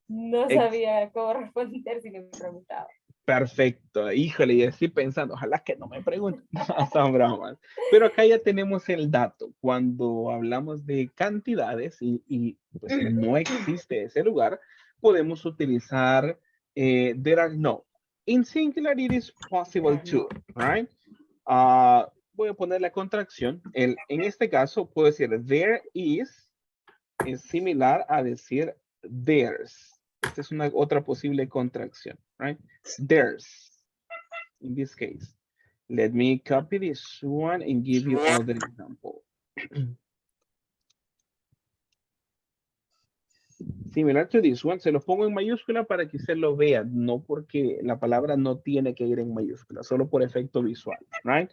no Ex- sabía cómo responder si me preguntaba. Perfecto. Híjole, y estoy pensando, ojalá que no me pregunten. No, son bromas. Pero acá ya tenemos el dato. Cuando hablamos de cantidades y pues no existe ese lugar, podemos utilizar there are no. In singular, it is possible to, right? Voy a poner la contracción. En este caso, puedo decir there is, es similar a decir there's. Esta es una otra posible contracción, right? There's, in this case. Let me copy this one and give you other example. Similar to this one, se lo pongo en mayúscula para que usted lo vea, no porque la palabra no tiene que ir en mayúscula, solo por efecto visual, right?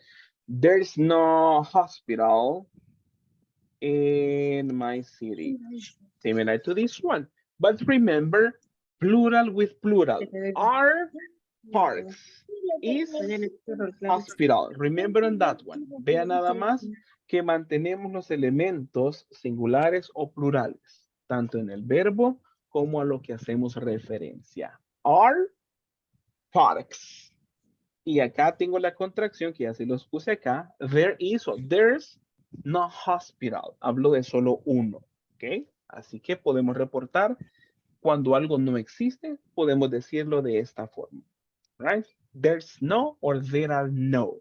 There's no hospital in my city. Similar to this one. But remember, plural with plural. Are parks is hospital. Remember on that one. Vean nada más que mantenemos los elementos singulares o plurales, tanto en el verbo como a lo que hacemos referencia. Are parks. Y acá tengo la contracción que ya se los puse acá. There is o there's no hospital. Hablo de solo uno. ¿Ok? Así que podemos reportar cuando algo no existe, podemos decirlo de esta forma. Right? There's no or there are no.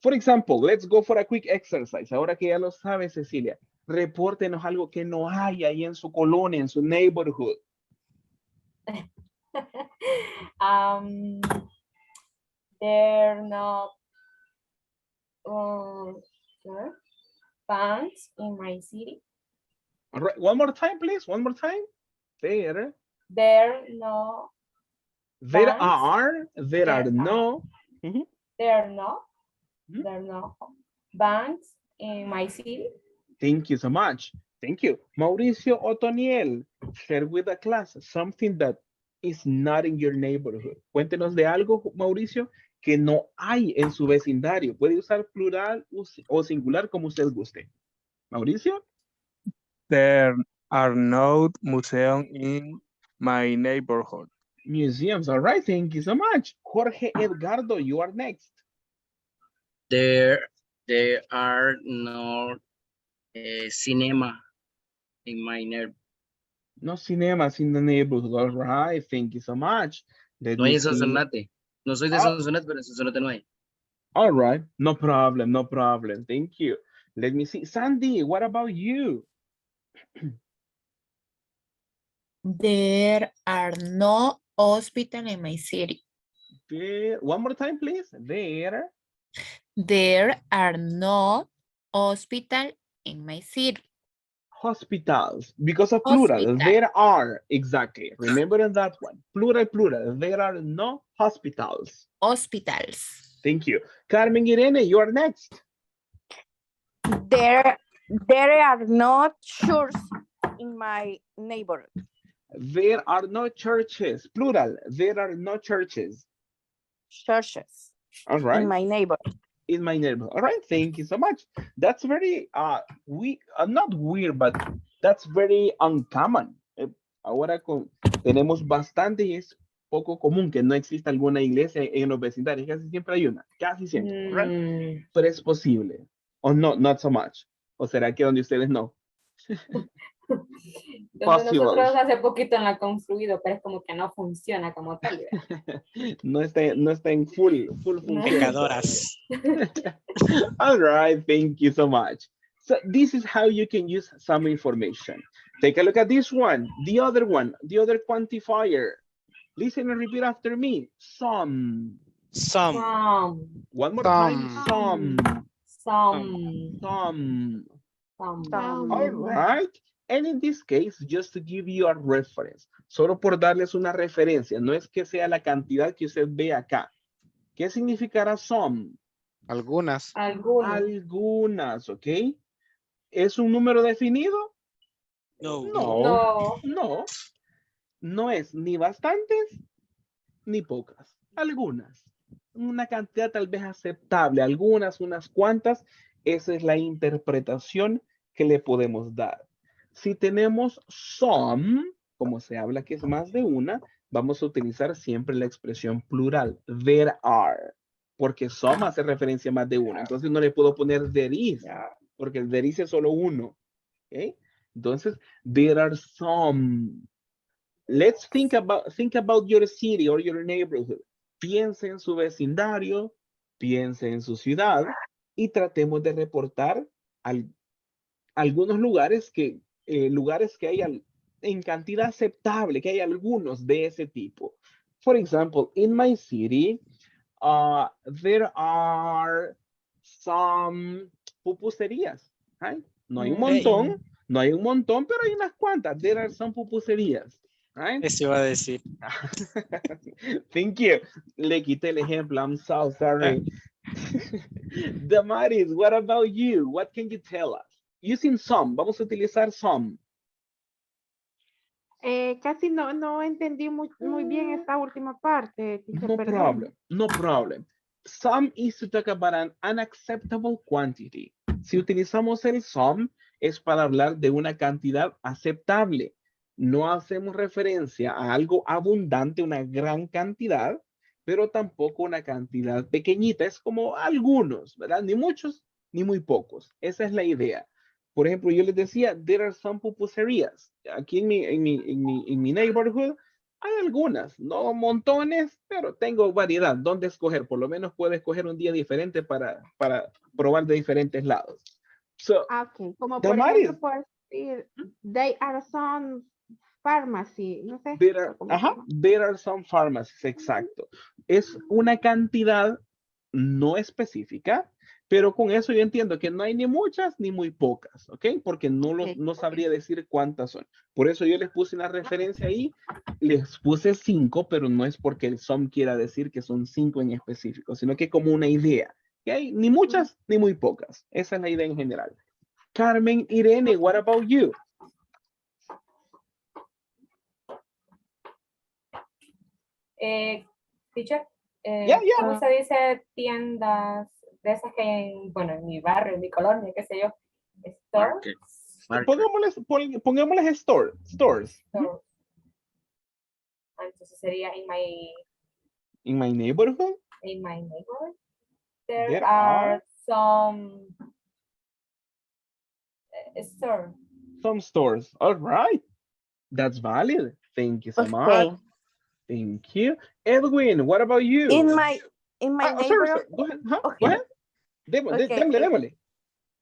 For example, let's go for a quick exercise. Ahora que ya lo sabe, Cecilia, repórtenos algo que no hay ahí en su colonia, en su neighborhood. There no banks in my city. All right, one more time, please. One more time. There. There no. There banks. are. There are no. There are no. There are no banks in my city. Thank you so much. Thank you. Mauricio Otoniel, share with the class something that is not in your neighborhood. Cuéntenos de algo, Mauricio, que no hay en su vecindario. Puede usar plural o singular como usted guste. Mauricio? There are no museums in my neighborhood. Museums, all right, thank you so much. Jorge Edgardo, you are next. There are no cinema in my neighborhood. No cinemas in the neighborhood, all right, thank you so much. Let No hay me en see. Sonsonate. No soy de Sonsonate, pero en Sonsonate no hay. All right, no problem, no problem. Thank you. Let me see. Sandy, what about you? There are no hospital in my city. There, one more time, please. There. There are no hospital in my city. Hospitals, because of plural. Hospital. There are, exactly. Remember that one. Plural, plural. There are no hospitals. Hospitals. Thank you. Carmen Irene, you are next. There are no churches in my neighborhood. There are no churches, plural. There are no churches. Churches. All right. In my neighborhood. In my neighborhood. All right, thank you so much. That's very not weird, but that's very uncommon. Ahora tenemos bastante y es poco común que no exista alguna iglesia en los vecindarios. Casi siempre hay una, casi siempre, right? Pero es posible. O no, not so much. ¿O será que donde ustedes no? Donde nosotros hace poquito la han construido, pero es como que no funciona como tal. No está en full función. Pecadoras. All right, thank you so much. So this is how you can use some information. Take a look at this one, the other quantifier. Listen and repeat after me. Some. One more time. Some. All right. And in this case, just to give you a reference, solo por darles una referencia, no es que sea la cantidad que usted ve acá. ¿Qué significará some? Algunas. Algunas, ¿ok? ¿Es un número definido? No. No, No. no es ni bastantes ni pocas. Algunas. Una cantidad tal vez aceptable. Algunas, unas cuantas. Esa es la interpretación que le podemos dar. Si tenemos some, como se habla que es más de una, vamos a utilizar siempre la expresión plural. There are. Porque some hace referencia a más de una. Entonces no le puedo poner there is. Porque el there is es solo uno. ¿Okay? Entonces, there are some. Let's think about your city or your neighborhood. Piense en su vecindario, piense en su ciudad y tratemos de reportar algunos lugares que hay en cantidad aceptable, que hay algunos de ese tipo. For example, in my city, there are some pupuserías. Right? No hay un montón, no hay un montón, pero hay unas cuantas. There are some pupuserías. Right? Eso iba a decir. Thank you. Le quité el ejemplo. I'm so sorry. Damaris, what about you? What can you tell us? Using some. Vamos a utilizar some. Casi no entendí muy bien esta última parte. Teacher, No perdón. problem. No problem. Some is to talk about an unacceptable quantity. Si utilizamos el some, es para hablar de una cantidad aceptable. No hacemos referencia a algo abundante, una gran cantidad, pero tampoco una cantidad pequeñita. Es como algunos, ¿verdad? Ni muchos, ni muy pocos. Esa es la idea. Por ejemplo, yo les decía, there are some pupuserías. Aquí en mi neighborhood hay algunas, no montones, pero tengo variedad. ¿Dónde escoger? Por lo menos puedo escoger un día diferente para probar de diferentes lados. So, Ok, como por Damaris, ejemplo, puedo decir, they are some pharmacy, no sé. there are some pharmacies, exacto. Es una cantidad no específica, pero con eso yo entiendo que no hay ni muchas ni muy pocas, ¿ok? Porque no sabría decir cuántas son. Por eso yo les puse una referencia ahí, les puse 5, pero no es porque el some quiera decir que son 5 en específico, sino que como una idea, ¿ok? Ni muchas ni muy pocas. Esa es la idea en general. Carmen, Irene, what about you? Teacher, Yeah. ¿cómo se dice tiendas de esas que hay en mi barrio, en mi colonia, qué sé yo? Stores. Pongámosles stores. Stores. Entonces sería in my neighborhood. In my neighborhood, there are some stores. Some stores. All right. That's valid. Thank you so much. Thank you. Edwin, what about you? In my neighborhood. Sorry. Go ahead. Huh? Go ahead. Démosle.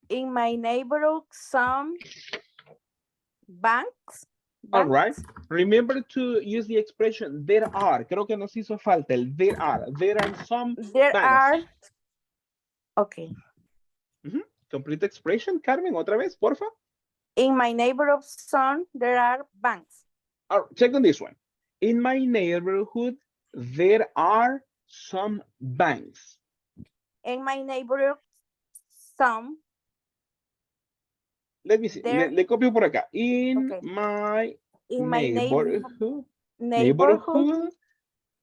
In my neighborhood, some banks. All right. Remember to use the expression there are. Creo que nos hizo falta el there are. There are some banks. Okay. Complete expression, Carmen, otra vez, porfa. In my neighborhood, there are banks. All right, check on this one. In my neighborhood, there are some banks. In my neighborhood, some. Let me see. Le copio por acá. In my neighborhood,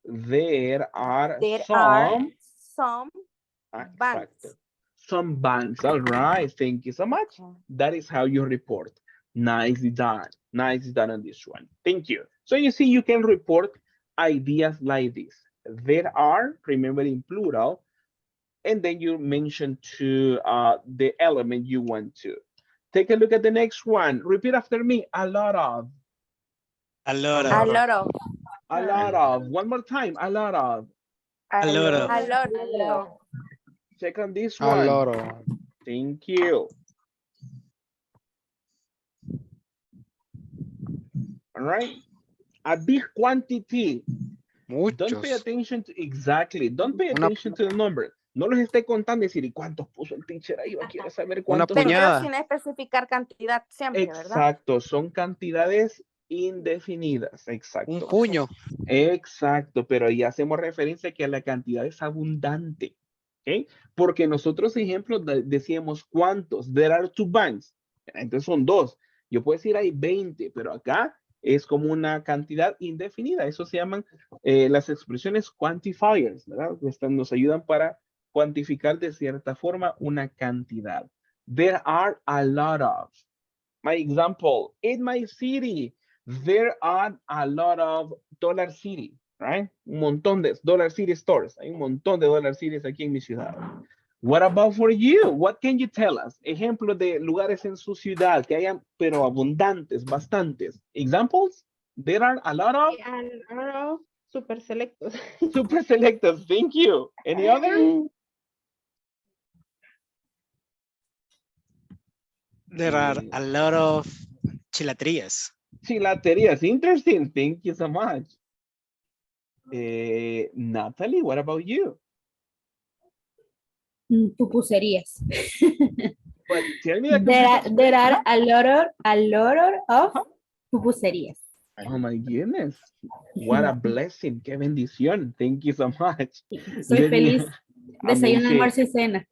there are some banks. Some banks. All right. Thank you so much. That is how you report. Nicely done. Nicely done on this one. Thank you. So you see, you can report ideas like this. There are, remember in plural, and then you mention to the element you want to. Take a look at the next one. Repeat after me. A lot of. A lot of. A lot of. A lot of. One more time. A lot of. A lot of. A lot of. Check on this one. A lot of. Thank you. All right. A big quantity. Muchos. Don't pay attention to Don't pay attention to the number. No los esté contando y decir, ¿y cuántos puso el teacher ahí? Va a querer saber cuántos. Pero sin especificar cantidad siempre, ¿verdad? Exacto, son cantidades indefinidas. Exacto. Un puño. Exacto, pero ahí hacemos referencia a que la cantidad es abundante. ¿Okay? Porque nosotros, ejemplo, decíamos cuántos. There are 2 banks. Entonces son 2. Yo puedo decir hay 20, pero acá es como una cantidad indefinida. Eso se llaman las expresiones quantifiers, ¿verdad? Nos ayudan para cuantificar de cierta forma una cantidad. There are a lot of. My example, in my city, there are a lot of Dollar City, right? Un montón de Dollar City stores. Hay un montón de Dollar Cities aquí en mi ciudad. What about for you? What can you tell us? Ejemplos de lugares en su ciudad que hayan, pero abundantes, bastantes. Examples? There are a lot of? A lot of super selectos. Super selected. Thank you. Any other? There are a lot of chilaterías. Chilaterías. Interesting. Thank you so much. Natalie, what about you? Pupuserías. But tell me the There are a lot of pupuserías. Oh my goodness. What a blessing. Qué bendición. Thank you so much. Soy feliz. Desayuno, almuerzo y cena.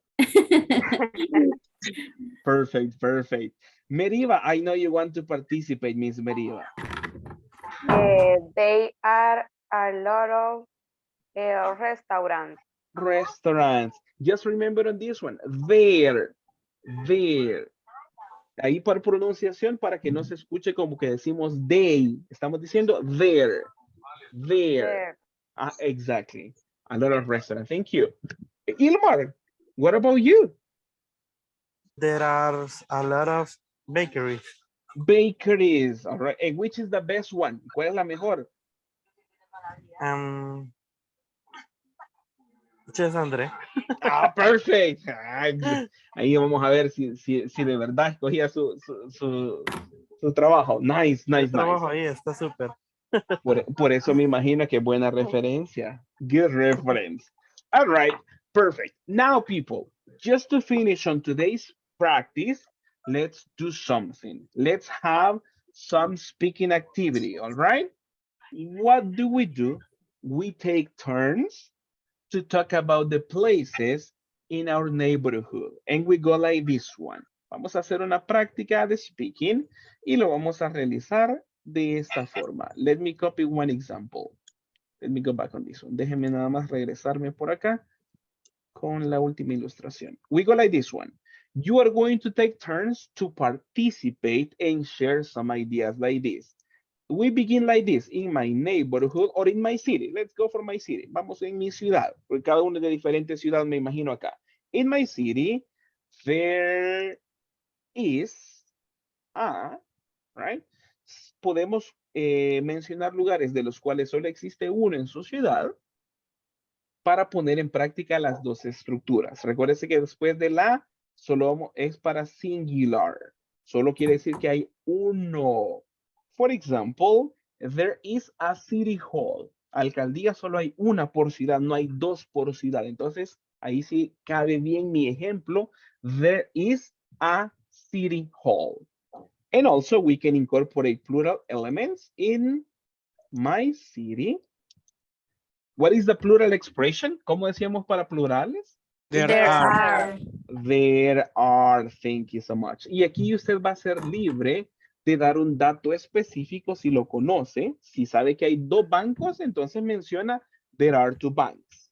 Perfect, perfect. Meriva, I know you want to participate, Miss Meriva. They are a lot of restaurants. Restaurants. Just remember on this one. There. Ahí por pronunciación para que no se escuche como que decimos they. Estamos diciendo there. Exactly. A lot of restaurants. Thank you. Ilmar, what about you? There are a lot of bakeries. Bakeries. All right. And which is the best one? ¿Cuál es la mejor? Yes, André. Perfect. Ahí vamos a ver si de verdad escogía su trabajo. Nice. El trabajo ahí está súper. Por eso me imagino que buena referencia. Good reference. All right. Perfect. Now, people, just to finish on today's practice, let's do something. Let's have some speaking activity. All right. What do? We take turns to talk about the places in our neighborhood. And we go like this one. Vamos a hacer una práctica de speaking y lo vamos a realizar de esta forma. Let me copy one example. Let me go back on this one. Déjenme nada más regresarme por acá con la última ilustración. We go like this one. You are going to take turns to participate and share some ideas like this. We begin like this, in my neighborhood or in my city. Let's go for my city. Vamos en mi ciudad, porque cada uno es de diferente ciudad, me imagino acá. In my city, there is right? Podemos mencionar lugares de los cuales solo existe uno en su ciudad para poner en práctica las dos estructuras. Recuérdese que después de la, solo es para singular. Solo quiere decir que hay uno. For example, there is a city hall. Alcaldía solo hay una por ciudad, no hay dos por ciudad. Entonces, ahí sí cabe bien mi ejemplo. There is a city hall. And also we can incorporate plural elements in my city. What is the plural expression? ¿Cómo decíamos para plurales? There are. There are. Thank you so much. Y aquí usted va a ser libre de dar un dato específico si lo conoce. Si sabe que hay dos bancos, entonces menciona there are two banks.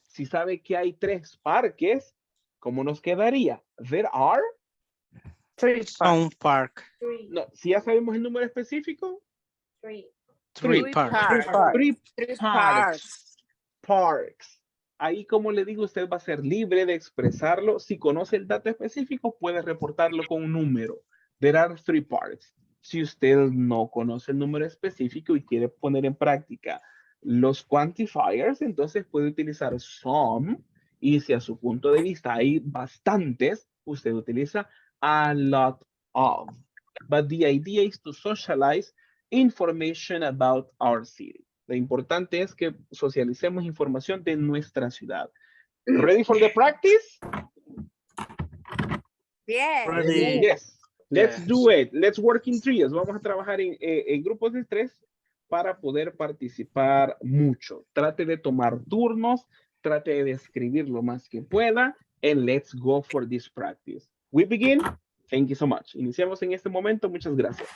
Si sabe que hay tres parques, ¿cómo nos quedaría? There are Some park. No, si ya sabemos el número específico. Three parks. Parks. Ahí, como le digo, usted va a ser libre de expresarlo. Si conoce el dato específico, puede reportarlo con un número. There are 3 parks. Si usted no conoce el número específico y quiere poner en práctica los quantifiers, entonces puede utilizar some. Y si a su punto de vista hay bastantes, usted utiliza a lot of. But the idea is to socialize information about our city. Lo importante es que socialicemos información de nuestra ciudad. Ready for the practice? Yes. Let's do it. Let's work in trios. Vamos a trabajar en grupos de 3 para poder participar mucho. Trate de tomar turnos, trate de escribir lo más que pueda, and let's go for this practice. We begin? Thank you so much. Iniciamos en este momento. Muchas gracias.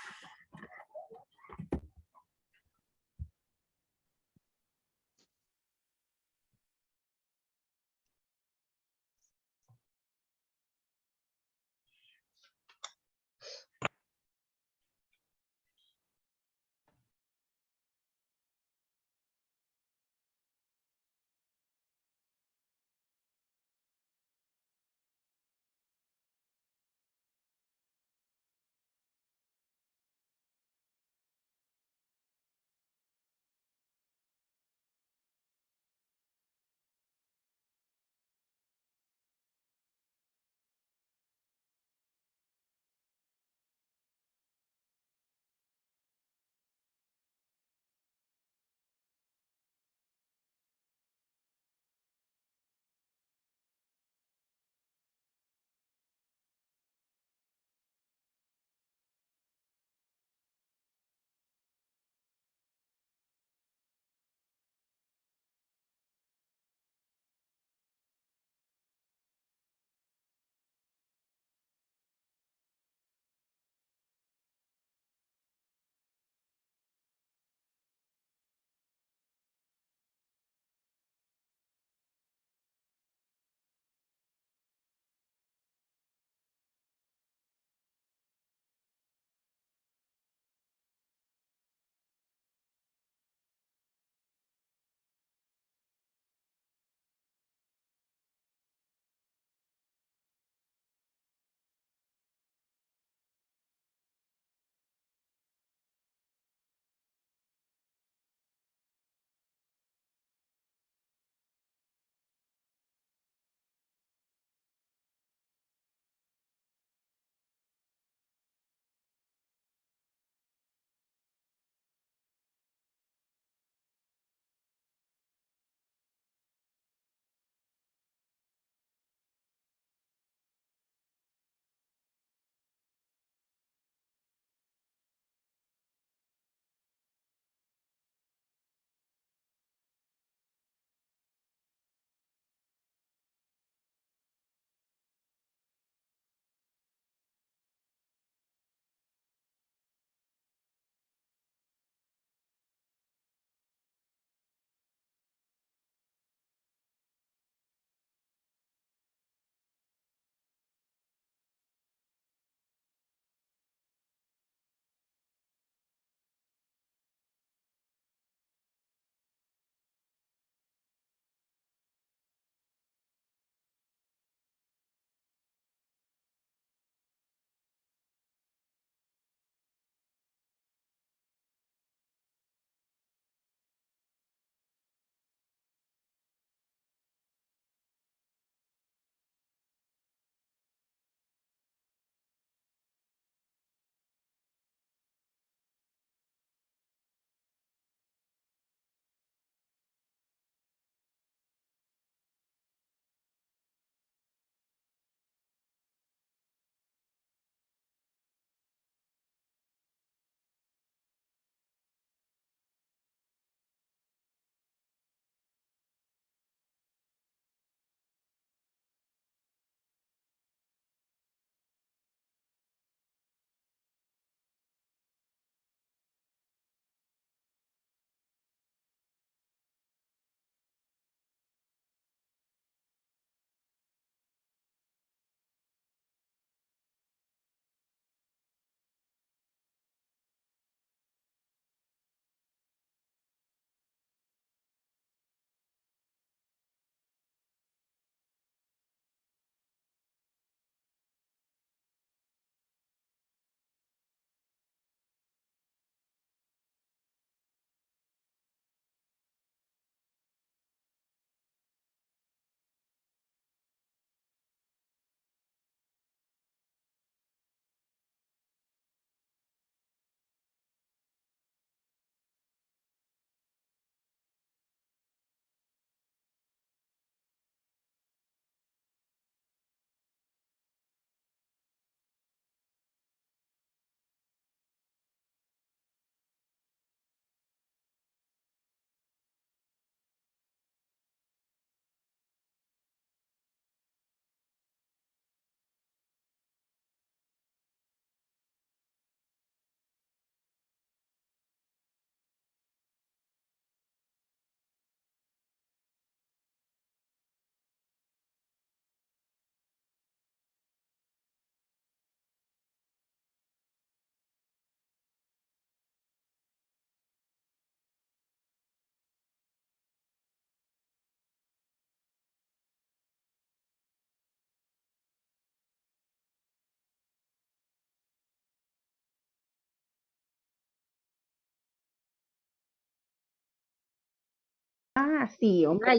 sí, hombre.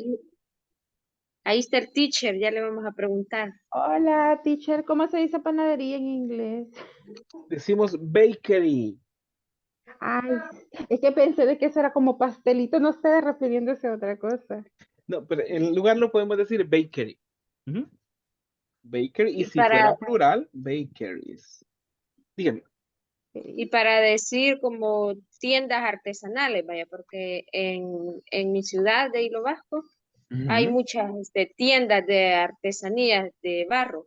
Ahí está el teacher, ya le vamos a preguntar. Hola, teacher, ¿cómo se dice panadería en inglés? Decimos bakery. Ay, es que pensé de que eso era como pastelito, no sé, refiriéndose a otra cosa. No, pero en lugar lo podemos decir bakery. Bakery, y si fuera Para, plural, bakeries. Dígame. y para decir como tiendas artesanales, vaya, porque en mi ciudad de Hilo Vasco hay muchas tiendas de artesanías de barro.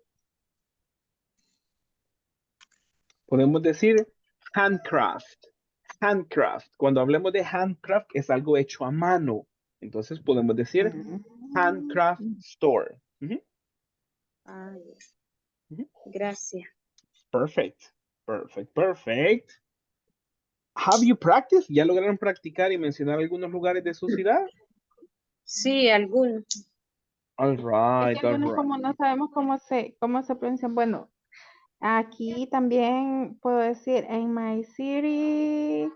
Podemos decir handcraft. Handcraft. Cuando hablemos de handcraft es algo hecho a mano. Entonces podemos decir handcraft store. Ay, gracias. Perfect. Perfect. Perfect. Have you practiced? ¿Ya lograron practicar y mencionar algunos lugares de su ciudad? Sí, algunos. All Es right, que all algunos right. como no sabemos cómo se pronuncian. Bueno, aquí también puedo decir, en my city,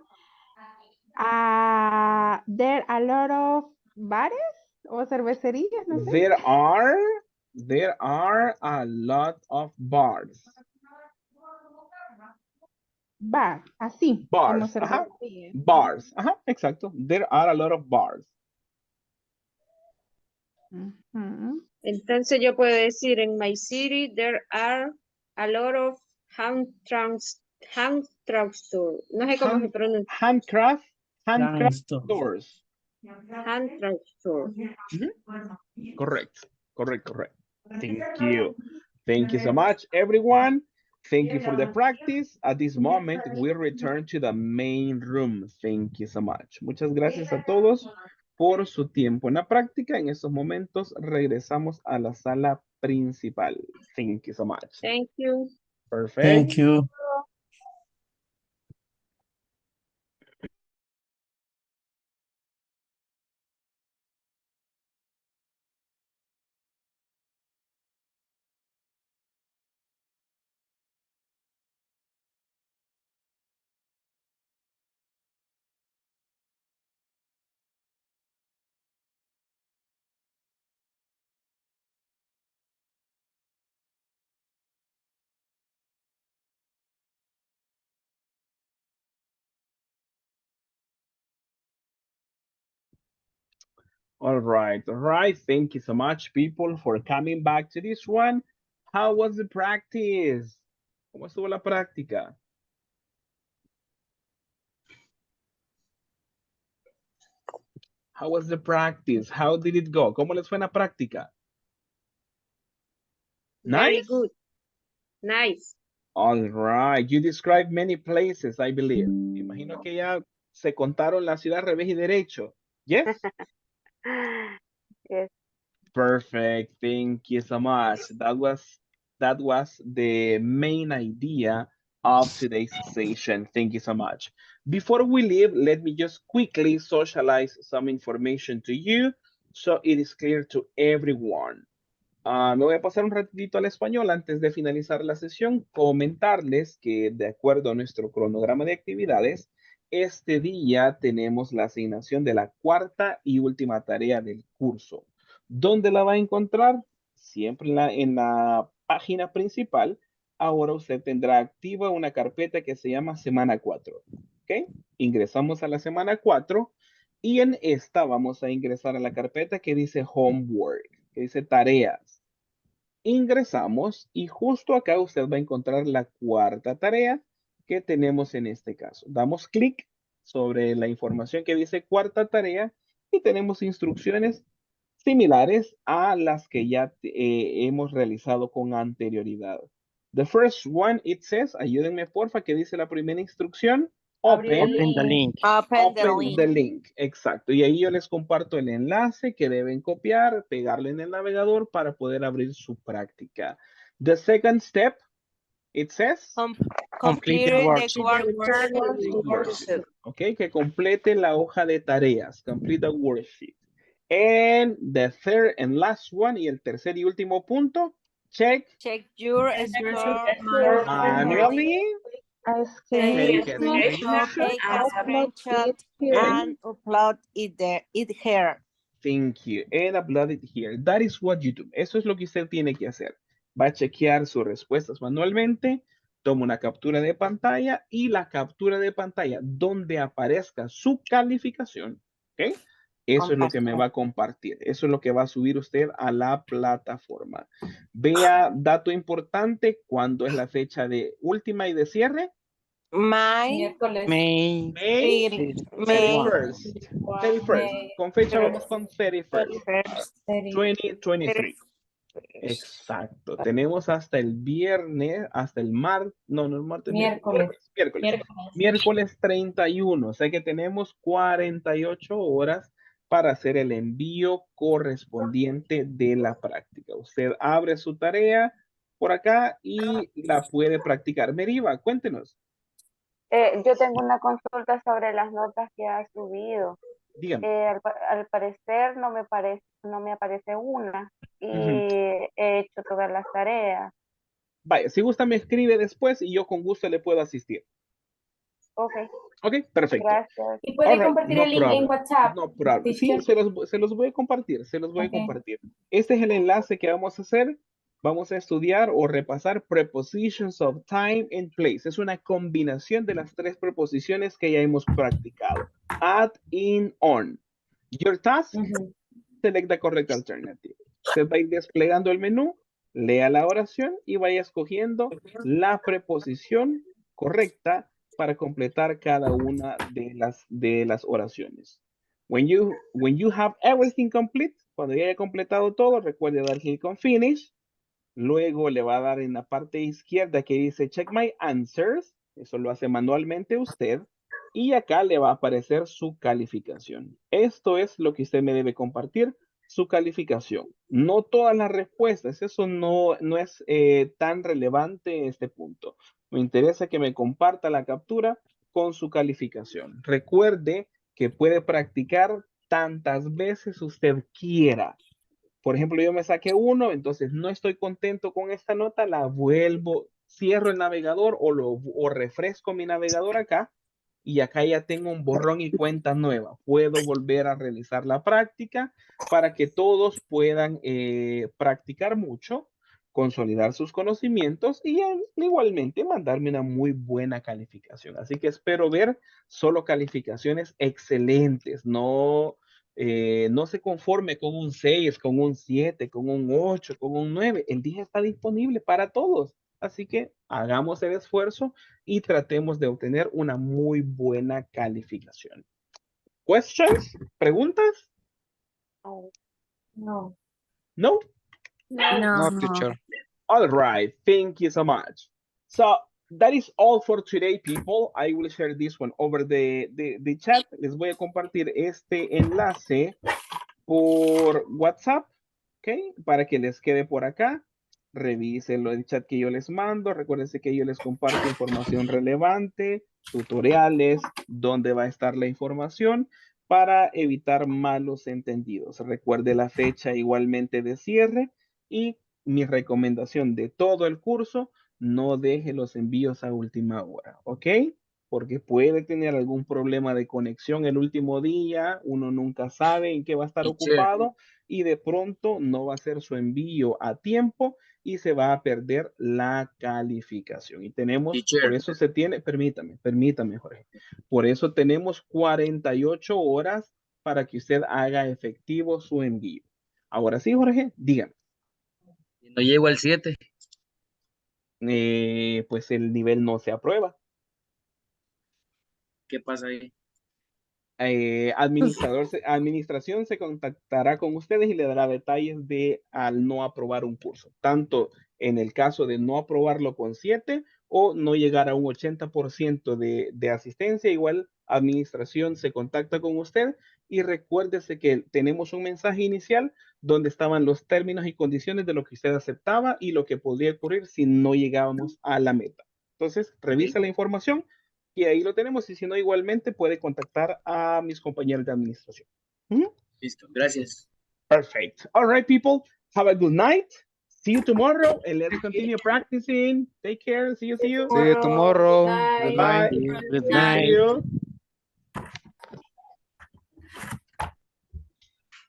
there are a lot of bares o cervecerías, no sé. There are a lot of bars. Bar, así, como Bars, ajá. cervecería. Bars, ajá, exacto. There are a lot of bars. Entonces yo puedo decir, en my city there are a lot of hand store. No sé cómo se pronuncia. Handcraft stores. Hand store. Correct. Thank you. Thank you so much, everyone. Thank you for the practice. At this moment, we return to the main room. Thank you so much. Muchas gracias a todos por su tiempo en la práctica. En estos momentos regresamos a la sala principal. Thank you so much. Thank you. Perfect. Thank you. All right. Thank you so much, people, for coming back to this one. How was the practice? ¿Cómo estuvo la práctica? How was the practice? How did it go? ¿Cómo les fue en la práctica? Very Nice? good. Nice. All right. You described many places, I believe. Imagino que ya se contaron la ciudad revés y derecho. Yes? Yes. Perfect. Thank you so much. That was the main idea of today's session. Thank you so much. Before we leave, let me just quickly socialize some information to you so it is clear to everyone. Me voy a pasar un ratito al español antes de finalizar la sesión. Comentarles que de acuerdo a nuestro cronograma de actividades, este día tenemos la asignación de la cuarta y última tarea del curso. ¿Dónde la va a encontrar? Siempre en la página principal. Ahora usted tendrá activa una carpeta que se llama semana 4. ¿Ok? Ingresamos a la semana 4 y en esta vamos a ingresar a la carpeta que dice homework, que dice tareas. Ingresamos y justo acá usted va a encontrar la cuarta tarea que tenemos en este caso. Damos clic sobre la información que dice cuarta tarea y tenemos instrucciones similares a las que ya hemos realizado con anterioridad. The first one, it says, ayúdenme porfa, que dice la primera instrucción. Open the link. Open the Open link. the link, exacto. Y ahí yo les comparto el enlace que deben copiar, pegarlo en el navegador para poder abrir su práctica. The second step, it says, Complete the Completing the worksheet. worksheet. ok, que complete la hoja de tareas, complete the worksheet. And the third and last one, y el tercer y último punto, check Check your score manually. Take Take a a screenshot screenshot and upload it here. Thank you. And upload it here. That is what you do. Eso es lo que usted tiene que hacer. Va a chequear sus respuestas manualmente, toma una captura de pantalla y la captura de pantalla donde aparezca su calificación, ¿ok? Eso es lo que me va a compartir. Eso es lo que va a subir usted a la plataforma. Vea, dato importante, ¿cuándo es la fecha de última y de cierre? Miércoles. May May 31st. 31st. Con fecha vamos con 31st. 2023. Exacto. Tenemos hasta el viernes, hasta el martes, no el martes, miércoles 31. O sea que tenemos 48 horas para hacer el envío correspondiente de la práctica. Usted abre su tarea por acá y la puede practicar. Meriva, cuéntenos. Yo tengo una consulta sobre las notas que ha subido. Dígame. Al parecer no me aparece una y he hecho todas las tareas. Vaya, si gusta me escribe después y yo con gusto le puedo asistir. Ok. Ok, perfecto. Gracias. ¿Y puede compartir el link en WhatsApp? No problem. Sí, se los voy a compartir, compartir. Este es el enlace que vamos a hacer. Vamos a estudiar o repasar prepositions of time and place. Es una combinación de las tres preposiciones que ya hemos practicado. At, in, on. Your task, select the correct alternative. Usted va a ir desplegando el menú, lea la oración y vaya escogiendo la preposición correcta para completar cada una de las oraciones. When you have everything complete, cuando ya haya completado todo, recuerde dar clic con Finish. Luego le va a dar en la parte izquierda que dice Check My Answers. Eso lo hace manualmente usted. Y acá le va a aparecer su calificación. Esto es lo que usted me debe compartir, su calificación. No todas las respuestas, eso no es tan relevante en este punto. Me interesa que me comparta la captura con su calificación. Recuerde que puede practicar tantas veces usted quiera. Por ejemplo, yo me saqué 1, entonces no estoy contento con esta nota, la vuelvo, cierro el navegador o refresco mi navegador acá y acá ya tengo un borrón y cuenta nueva. Puedo volver a realizar la práctica para que todos puedan practicar mucho, consolidar sus conocimientos y igualmente mandarme una muy buena calificación. Así que espero ver solo calificaciones excelentes, no se conforme con un 6, con un 7, con un 8, con un 9. El día está disponible para todos. Así que hagamos el esfuerzo y tratemos de obtener una muy buena calificación. ¿Questions? ¿Preguntas? No. No? No, teacher. All right. Thank you so much. So that is all for today, people. I will share this one over the chat. Les voy a compartir este enlace por WhatsApp, ¿ok? Para que les quede por acá. Revisen el chat que yo les mando. Recuérdense que yo les comparto información relevante, tutoriales, dónde va a estar la información para evitar malos entendidos. Recuerde la fecha igualmente de cierre y mi recomendación de todo el curso, no deje los envíos a última hora, ¿ok? Porque puede tener algún problema de conexión el último día, uno nunca sabe en qué va a estar ocupado y de pronto no va a hacer su envío a tiempo y se va a perder la calificación. Y tenemos, por eso se tiene, permítame, Jorge, por eso tenemos 48 horas para que usted haga efectivo su envío. Ahora sí, Jorge, dígame. No llego al 7. Pues el nivel no se aprueba. ¿Qué pasa ahí? Administración se contactará con ustedes y le dará detalles de al no aprobar un curso, tanto en el caso de no aprobarlo con 7 o no llegar a un 80% de asistencia. Igual administración se contacta con usted y recuérdese que tenemos un mensaje inicial donde estaban los términos y condiciones de lo que usted aceptaba y lo que podría ocurrir si no llegábamos a la meta. Entonces, revisa la información y ahí lo tenemos, y si no, igualmente puede contactar a mis compañeros de administración. Listo, gracias. Perfect. All right, people. Have a good night. See you tomorrow, and let's continue practicing. Take care. See you. See you tomorrow. Good Bye. night. Good See night. you.